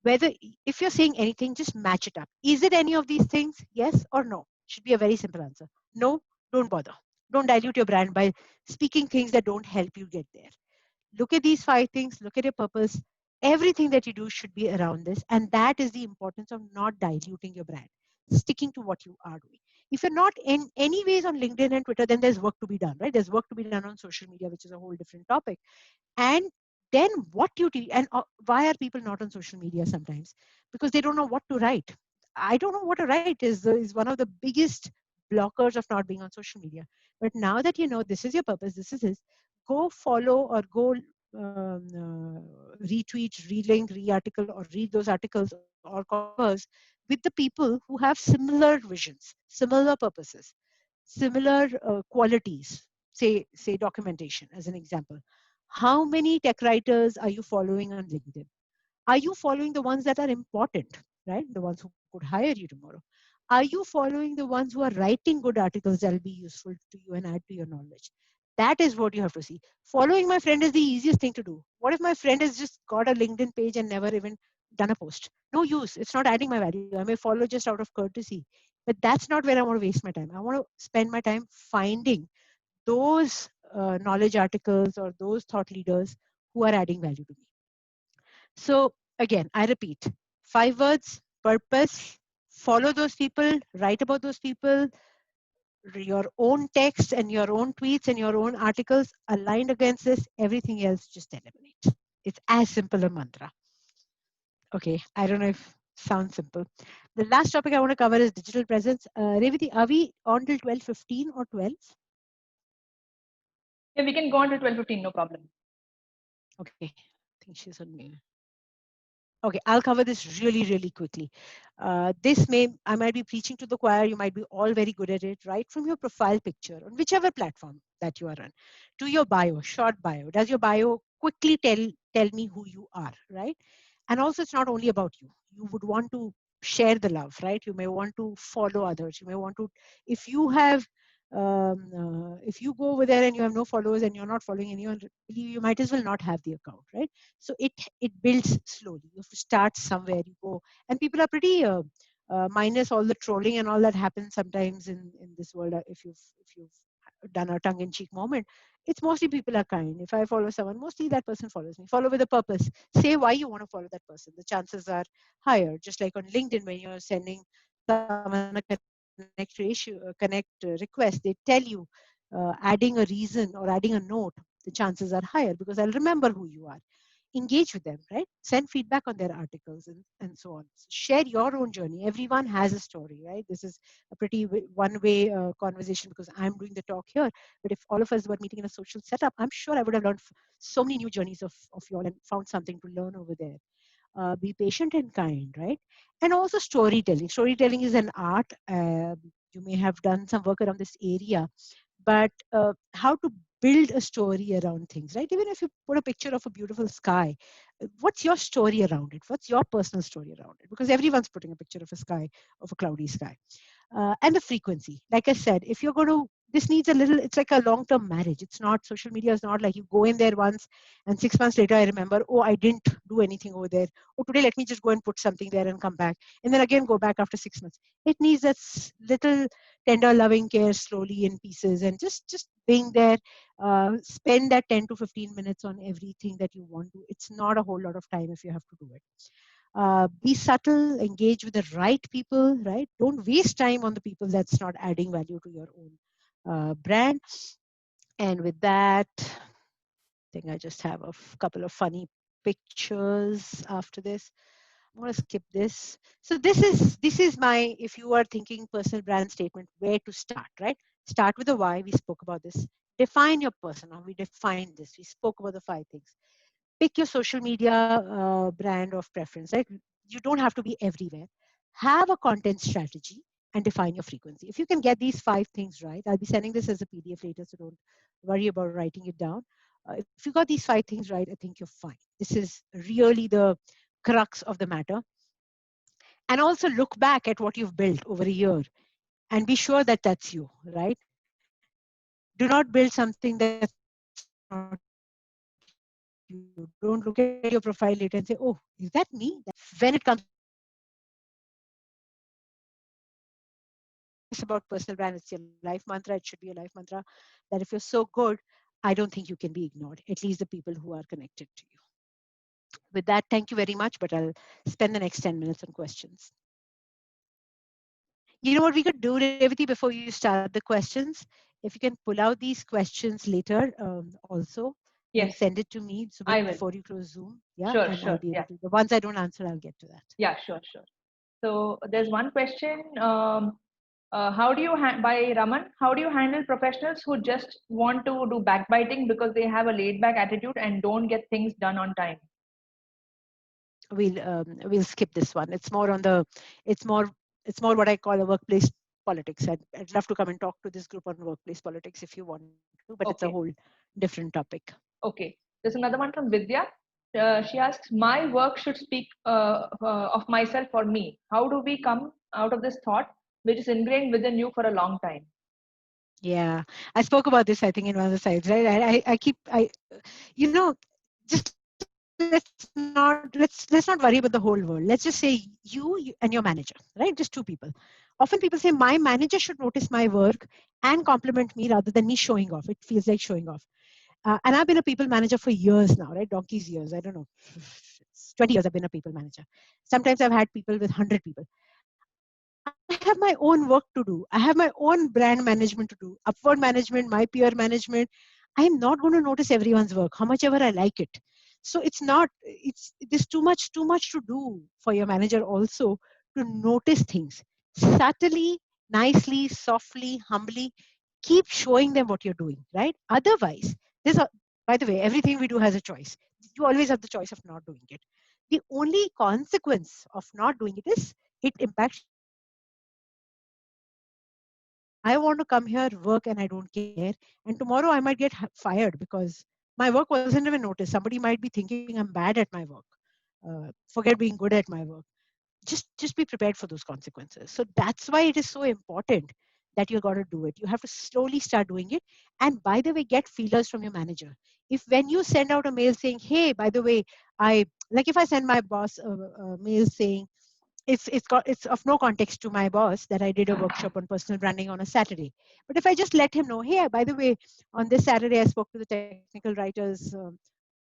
whether if you're saying anything, just match it up. Is it any of these things? Yes or no? Should be a very simple answer. No, don't bother. Don't dilute your brand by speaking things that don't help you get there. Look at these five things, look at your purpose. Everything that you do should be around this. And that is the importance of not diluting your brand, sticking to what you are doing. If you're not in any ways on LinkedIn and Twitter, then there's work to be done, right? There's work to be done on social media, which is a whole different topic. And then what you do, and why are people not on social media sometimes? Because they don't know what to write. I don't know what to write is one of the biggest blockers of not being on social media. But now that you know this is your purpose, this is his, go follow or go retweet, relink, re-article, or read those articles or converse with the people who have similar visions, similar purposes, similar qualities. Say documentation as an example. How many tech writers are you following on LinkedIn? Are you following the ones that are important, right? The ones who could hire you tomorrow. Are you following the ones who are writing good articles that will be useful to you and add to your knowledge? That is what you have to see. Following my friend is the easiest thing to do. What if my friend has just got a LinkedIn page and never even done a post? No use. It's not adding my value. I may follow just out of courtesy. But that's not where I want to waste my time. I want to spend my time finding those knowledge articles or those thought leaders who are adding value to me. So again, I repeat, 5 words: purpose, follow those people, write about those people, your own text and your own tweets and your own articles aligned against this, everything else just eliminate. It's as simple a mantra. Okay, I don't know if sounds simple. The last topic I want to cover is digital presence. Revati, are we on till 12:15 or 12? Yeah, we can go on to 12:15, no problem. Okay, I think she's on me. Okay, I'll cover this really, really quickly. I might be preaching to the choir. You might be all very good at it. Right from your profile picture on whichever platform that you are on, to your bio, short bio. Does your bio quickly tell me who you are, right? And also, it's not only about you. You would want to share the love, right? You may want to follow others. You may want to, if you have if you go over there and you have no followers and you're not following anyone, you might as well not have the account, right? So it builds slowly. You have to start somewhere. You go, and people are pretty minus all the trolling and all that happens sometimes in this world. If you've done a tongue-in-cheek moment, it's mostly people are kind. If I follow someone, mostly that person follows me. Follow with a purpose. Say why you want to follow that person. The chances are higher. Just like on LinkedIn, when you're sending someone a connect request, they tell you adding a reason or adding a note, the chances are higher because I'll remember who you are. Engage with them, right? Send feedback on their articles and so on. Share your own journey. Everyone has a story, right? This is a pretty one-way conversation because I'm doing the talk here. But if all of us were meeting in a social setup, I'm sure I would have learned so many new journeys of y'all and found something to learn over there. Be patient and kind, right? And also storytelling. Storytelling is an art. You may have done some work around this area, but how to build a story around things, right? Even if you put a picture of a beautiful sky, what's your story around it? What's your personal story around it? Because everyone's putting a picture of a sky, of a cloudy sky. And the frequency. Like I said, if you're going to, this needs a little, it's like a long-term marriage. It's not, social media is not like you go in there once and 6 months later, I remember, oh, I didn't do anything over there. Oh, today, let me just go and put something there and come back. And then again, go back after 6 months. It needs that little tender, loving care slowly in pieces and just being there. Spend that 10 to 15 minutes on everything that you want to. It's not a whole lot of time if you have to do it. Be subtle, engage with the right people, right? Don't waste time on the people that's not adding value to your own brand. And with that, I think I just have a couple of funny pictures after this. I'm going to skip this. So this is my, if you are thinking personal brand statement, where to start, right? Start with the why. We spoke about this. Define your persona. We defined this. We spoke about the 5 things. Pick your social media brand of preference, right? You don't have to be everywhere. Have a content strategy and define your frequency. If you can get these 5 things right, I'll be sending this as a PDF later, so don't worry about writing it down. If you got these 5 things right, I think you're fine. This is really the crux of the matter. And also look back at what you've built over a year and be sure that that's you, right? Do not build something that's not you. Don't look at your profile later and say, oh, is that me? When it comes to building a business, when it comes about personal brand, it's your life mantra. It should be your life mantra that if you're so good, I don't think you can be ignored. At least the people who are connected to you. With that, thank you very much. But I'll spend the next 10 minutes on questions. You know what we could do, Revati, before you start the questions? If you can pull out these questions later, also, and Yes, send it to me so I will. before you close Zoom, yeah, Sure, and I'll sure. be able Yeah, to. The ones I don't answer, I'll get to that. yeah, sure, sure. So there's one question. How do you by Raman? How do you handle professionals who just want to do backbiting because they have a laid back attitude and don't get things done on time? We'll skip this one. It's more it's more what I call a workplace politics. I'd love to come and talk to this group on workplace politics if you want to, but it's a whole Okay, different topic. okay. There's another one from Vidya. She asks, "My work should speak of myself or me. How do we come out of this thought, which is ingrained within you for a long time?" Yeah, I spoke about this, I think, in one of the sides, right? You know, just let's not worry about the whole world. Let's just say you and your manager, right? Just two people. Often people say my manager should notice my work and compliment me rather than me showing off. It feels like showing off. And I've been a people manager for years now, right? Donkey's years. I don't know. It's 20 years I've been a people manager. Sometimes I've had people with 100 people. I have my own work to do. I have my own brand management to do. Upward management, my peer management. I am not going to notice everyone's work, how much ever I like it. So it's not, there's too much to do for your manager also to notice things. Subtly, nicely, softly, humbly, keep showing them what you're doing, right? Otherwise, there's a, by the way, everything we do has a choice. You always have the choice of not doing it. The only consequence of not doing it is it impacts your productivity. I want to come here, work, and I don't care. And tomorrow I might get fired because my work wasn't even noticed. Somebody might be thinking I'm bad at my work. Forget being good at my work. Just be prepared for those consequences. So that's why it is so important that you got to do it. You have to slowly start doing it. And by the way, get feelers from your manager. If when you send out a mail saying, hey, by the way, I like if I send my boss a mail saying it's of no context to my boss that I did a workshop on personal branding on a Saturday. But if I just let him know, hey, by the way, on this Saturday I spoke to the technical writers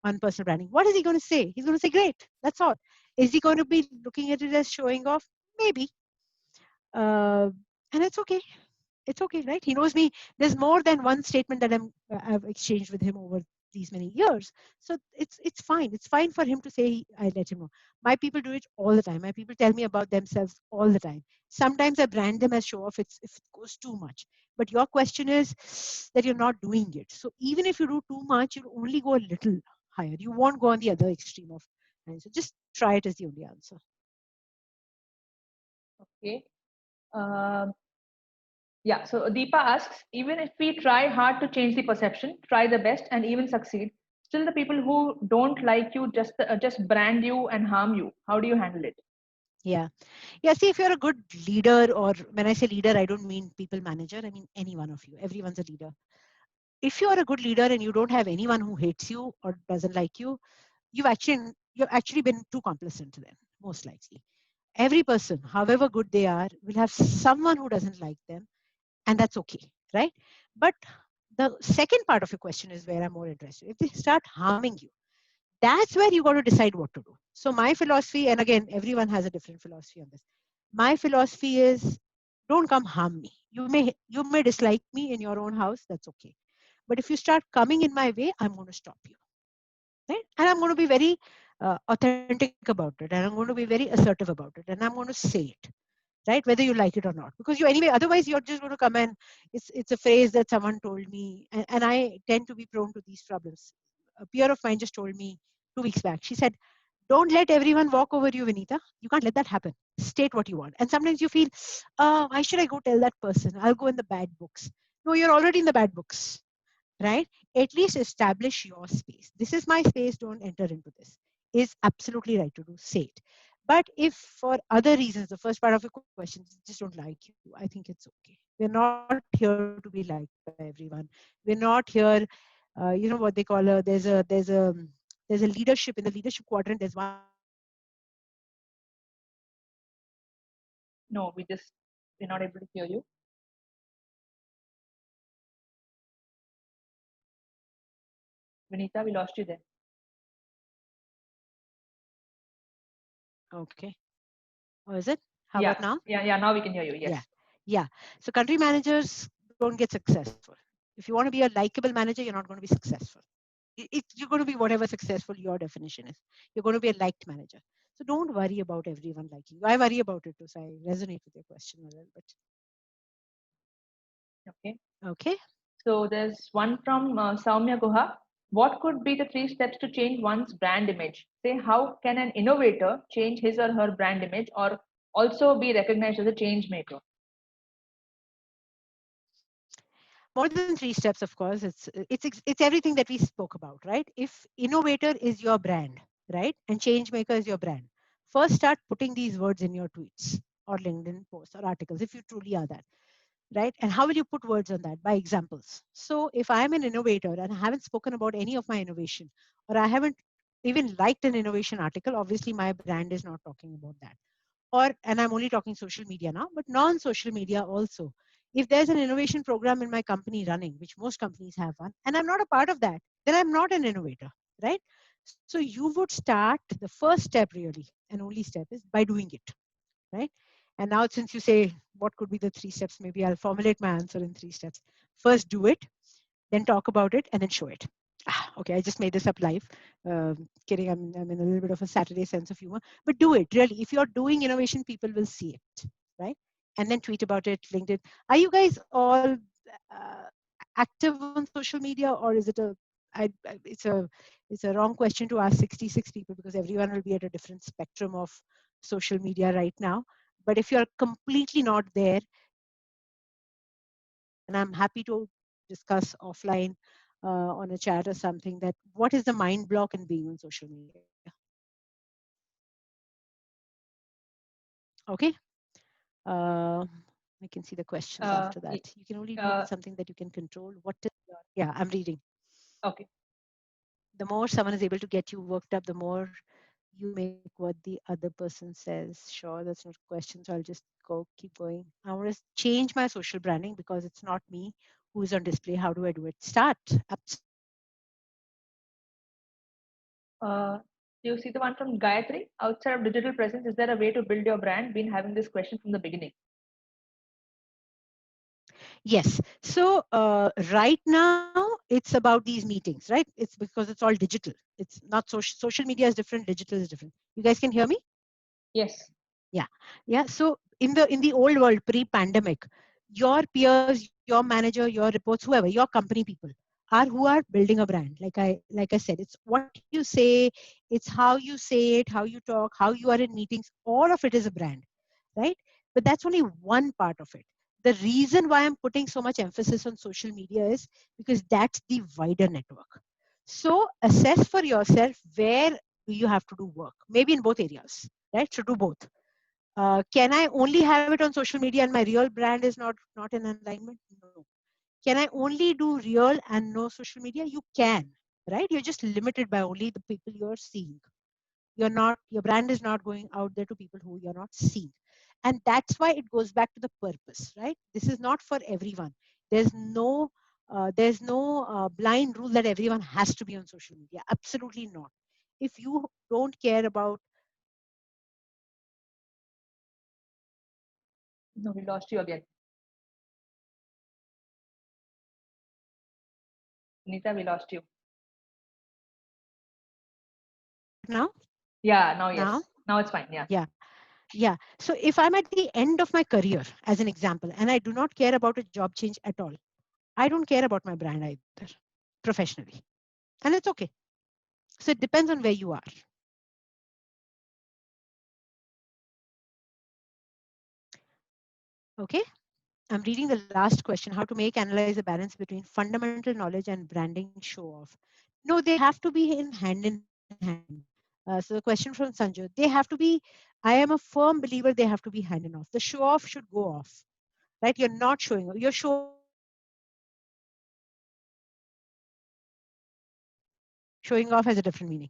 on personal branding. What is he going to say? He's going to say, great. That's all. Is he going to be looking at it as showing off? Maybe. Uh, and it's okay. It's okay, right? He knows me. There's more than one statement that I've exchanged with him over these many years. So it's fine. It's fine for him to say I let him know. My people do it all the time. My people tell me about themselves all the time. Sometimes I brand them as show off. It's if it goes too much. But your question is that you're not doing it. So even if you do too much, you'll only go a little higher. You won't go on the other extreme of. And so just try it as the only answer. Okay. Um Yeah, so Deepa asks, even if we try hard to change the perception, try the best, and even succeed, still the people who don't like you just brand you and harm you. How do you handle it? Yeah. Yeah. See, if you're a good leader, or when I say leader, I don't mean people manager, I mean any one of you. Everyone's a leader. If you are a good leader and you don't have anyone who hates you or doesn't like you, you've actually been too complacent to them, most likely. Every person, however good they are, will have someone who doesn't like them, and that's okay, right? But the second part of your question is where I'm more interested. If they start harming you, that's where you got to decide what to do. So my philosophy, and again, everyone has a different philosophy on this. My philosophy is don't come harm me. You may dislike me in your own house, that's okay. But if you start coming in my way, I'm going to stop you. Right? And I'm going to be very authentic about it. And I'm going to be very assertive about it. And I'm going to say it. right? Whether you like it or not, because you anyway, otherwise you're just going to come and it's a phrase that someone told me, and I tend to be prone to these problems. A peer of mine just told me 2 weeks back. She said, don't let everyone walk over you, Vinita. You can't let that happen. State what you want. And sometimes you feel, why should I go tell that person? I'll go in the bad books. No, you're already in the bad books, right? At least establish your space. This is my space. Don't enter into this. Is absolutely right to do. Say it. But if for other reasons, the first part of your question, just don't like you, I think it's okay. We're not here to be liked by everyone. We're not here. You know what they call there's a leadership in the leadership quadrant. There's one part called leadership. No, we're not able to hear you. Vinita, we lost you there. Okay. Oh, is it? How Yeah, about now? yeah. Now we can hear you. Yes. Yeah. Yeah. So country managers don't get successful. If you want to be a likable manager, you're not going to be successful. You're going to be whatever successful your definition is. You're going to be a liked manager. So don't worry about everyone liking you. I worry about it too. So I resonate with your question a little bit. Okay. Okay. So there's one from Saumya Guha. What could be the 3 steps to change one's brand image? Say, how can an innovator change his or her brand image or also be recognized as a change maker? More than 3 steps, of course. It's everything that we spoke about, right? If innovator is your brand, right, and change maker is your brand, first start putting these words in your tweets or LinkedIn posts or articles if you truly are that, right? And how will you put words on that? By examples. So if I'm an innovator and I haven't spoken about any of my innovation, or I haven't even liked an innovation article, obviously my brand is not talking about that. Or, and I'm only talking social media now, but non-social media also. If there's an innovation program in my company running, which most companies have one, and I'm not a part of that, then I'm not an innovator, right? So you would start, the first step really, and only step is by doing it, right? And now, since you say what could be the 3 steps, maybe I'll formulate my answer in 3 steps. First, do it, then talk about it, and then show it. Okay, I just made this up live. Kidding, I'm in a little bit of a Saturday sense of humor, but do it really. If you're doing innovation, people will see it, right? And then tweet about it, LinkedIn. Are you guys all active on social media, or is it it's a wrong question to ask 66 people because everyone will be at a different spectrum of social media right now. But if you're completely not there, and I'm happy to discuss offline on a chat or something, that what is the mind block in being on social media. Okay. uh, I can see the questions after that. Y- You can only do uh, something that you can control. What is your, yeah, I'm reading. okay. The more someone is able to get you worked up, the more you make what the other person says. Sure, that's not a question, so I'll just keep going. I want to change my social branding because it's not me who is on display. How do I do it? Start. Absolutely. Uh, do you see the one from Gayatri? Outside of digital presence, is there a way to build your brand? Been having this question from the beginning. Yes. So right now it's about these meetings, right? It's because it's all digital. It's not social media is different, digital is different. You guys can hear me? Yes. Yeah. Yeah. So in the old world, pre-pandemic, your peers, your manager, your reports, whoever, your company people are who are building a brand. Like I said, it's what you say, it's how you say it, how you talk, how you are in meetings. All of it is a brand, right? But that's only one part of it. The reason why I'm putting so much emphasis on social media is because that's the wider network. So assess for yourself, where do you have to do work? Maybe in both areas, right? So do both. Can I only have it on social media and my real brand is not in alignment? No. Can I only do real and no social media? You can, right? You're just limited by only the people you're seeing. Your brand is not going out there to people who you're not seeing. And that's why it goes back to the purpose, right? This is not for everyone. There's no blind rule that everyone has to be on social media. Absolutely not. If you don't care about No, we lost you again. Nita, we lost you. now Yeah, now now yes. Now it's fine. Yeah. yeah Yeah. So if I'm at the end of my career, as an example, and I do not care about a job change at all, I don't care about my brand either professionally. And it's okay. So it depends on where you are. Okay. I'm reading the last question, how to make analyze a balance between fundamental knowledge and branding show off. No, they have to be in hand in hand. So the question from Sanjay, they have to be, I am a firm believer they have to be hand in off. The show off should go off, right? You're not showing, you're showing off has a different meaning. Showing off has a different meaning,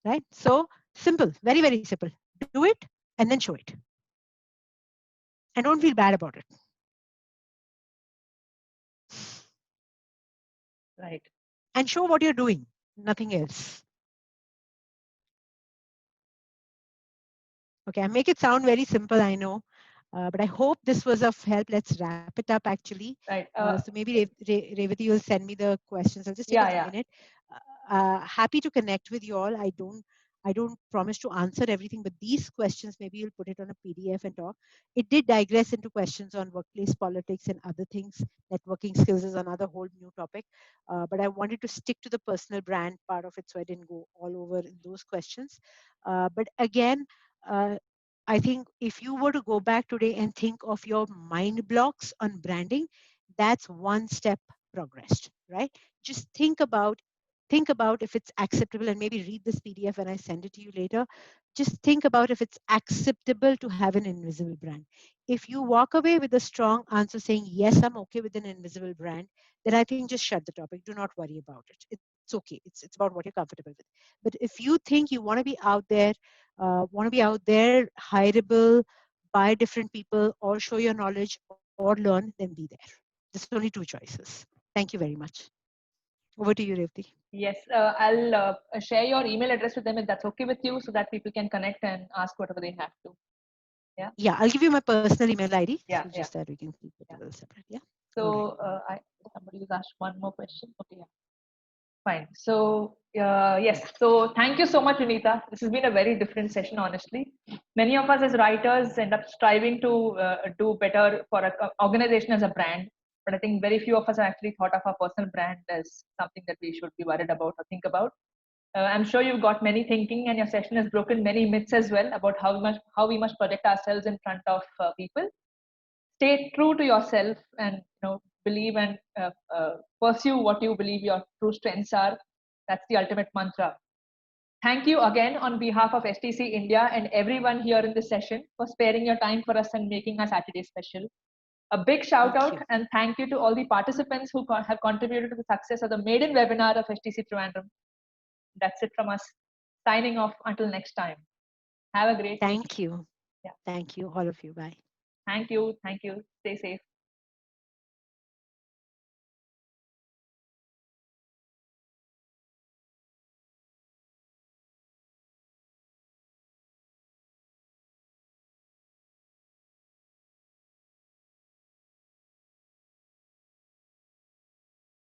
right? So simple, very, very simple. Do it and then show it. And don't feel bad about it. Right. And show what you're doing, nothing else. Okay, I make it sound very simple, I know, but I hope this was of help. Let's wrap it up actually. Right. So maybe Revati will send me the questions. I'll just take Yeah, a yeah. minute. Happy to connect with you all. I don't promise to answer everything, but these questions, maybe you'll put it on a PDF and talk. It did digress into questions on workplace politics and other things. Networking skills is another whole new topic. But I wanted to stick to the personal brand part of it, so I didn't go all over in those questions. But again, uh, I think if you were to go back today and think of your mind blocks on branding, that's one step progressed, right? Just think about if it's acceptable, and maybe read this PDF when I send it to you later. Just think about if it's acceptable to have an invisible brand. If you walk away with a strong answer saying, yes, I'm okay with an invisible brand, then I think just shut the topic. Do not worry about it. It's okay. It's about what you're comfortable with. But if you think you want to be out there, hireable by different people, or show your knowledge or learn, then be there. There's only two choices. Thank you very much. Over to you, Revati. Yes, I'll share your email address with them if that's okay with you, so that people can connect and ask whatever they have to. Yeah. Yeah, I'll give you my personal email ID. So Yeah. just Yeah. that we can keep it a Yeah. little separate. Yeah. All right. So somebody has asked one more question. Okay. Yeah. Fine. So yes. So thank you so much, Vinita. This has been a very different session, honestly. Many of us as writers end up striving to do better for an organization as a brand, but I think very few of us have actually thought of our personal brand as something that we should be worried about or think about. I'm sure you've got many thinking, and your session has broken many myths as well about how we must project ourselves in front of people. Stay true to yourself, and believe and pursue what you believe your true strengths are. That's the ultimate mantra. Thank you again on behalf of STC India and everyone here in this session for sparing your time for us and making our Saturday special. A big shout Thank out you. and thank you to all the participants who have contributed to the success of the maiden webinar of STC Trivandrum. That's it from us. Signing off until next time. Have a great week. Thank you. Yeah. Thank you, all of you. Bye. Thank you. Thank you. Stay safe.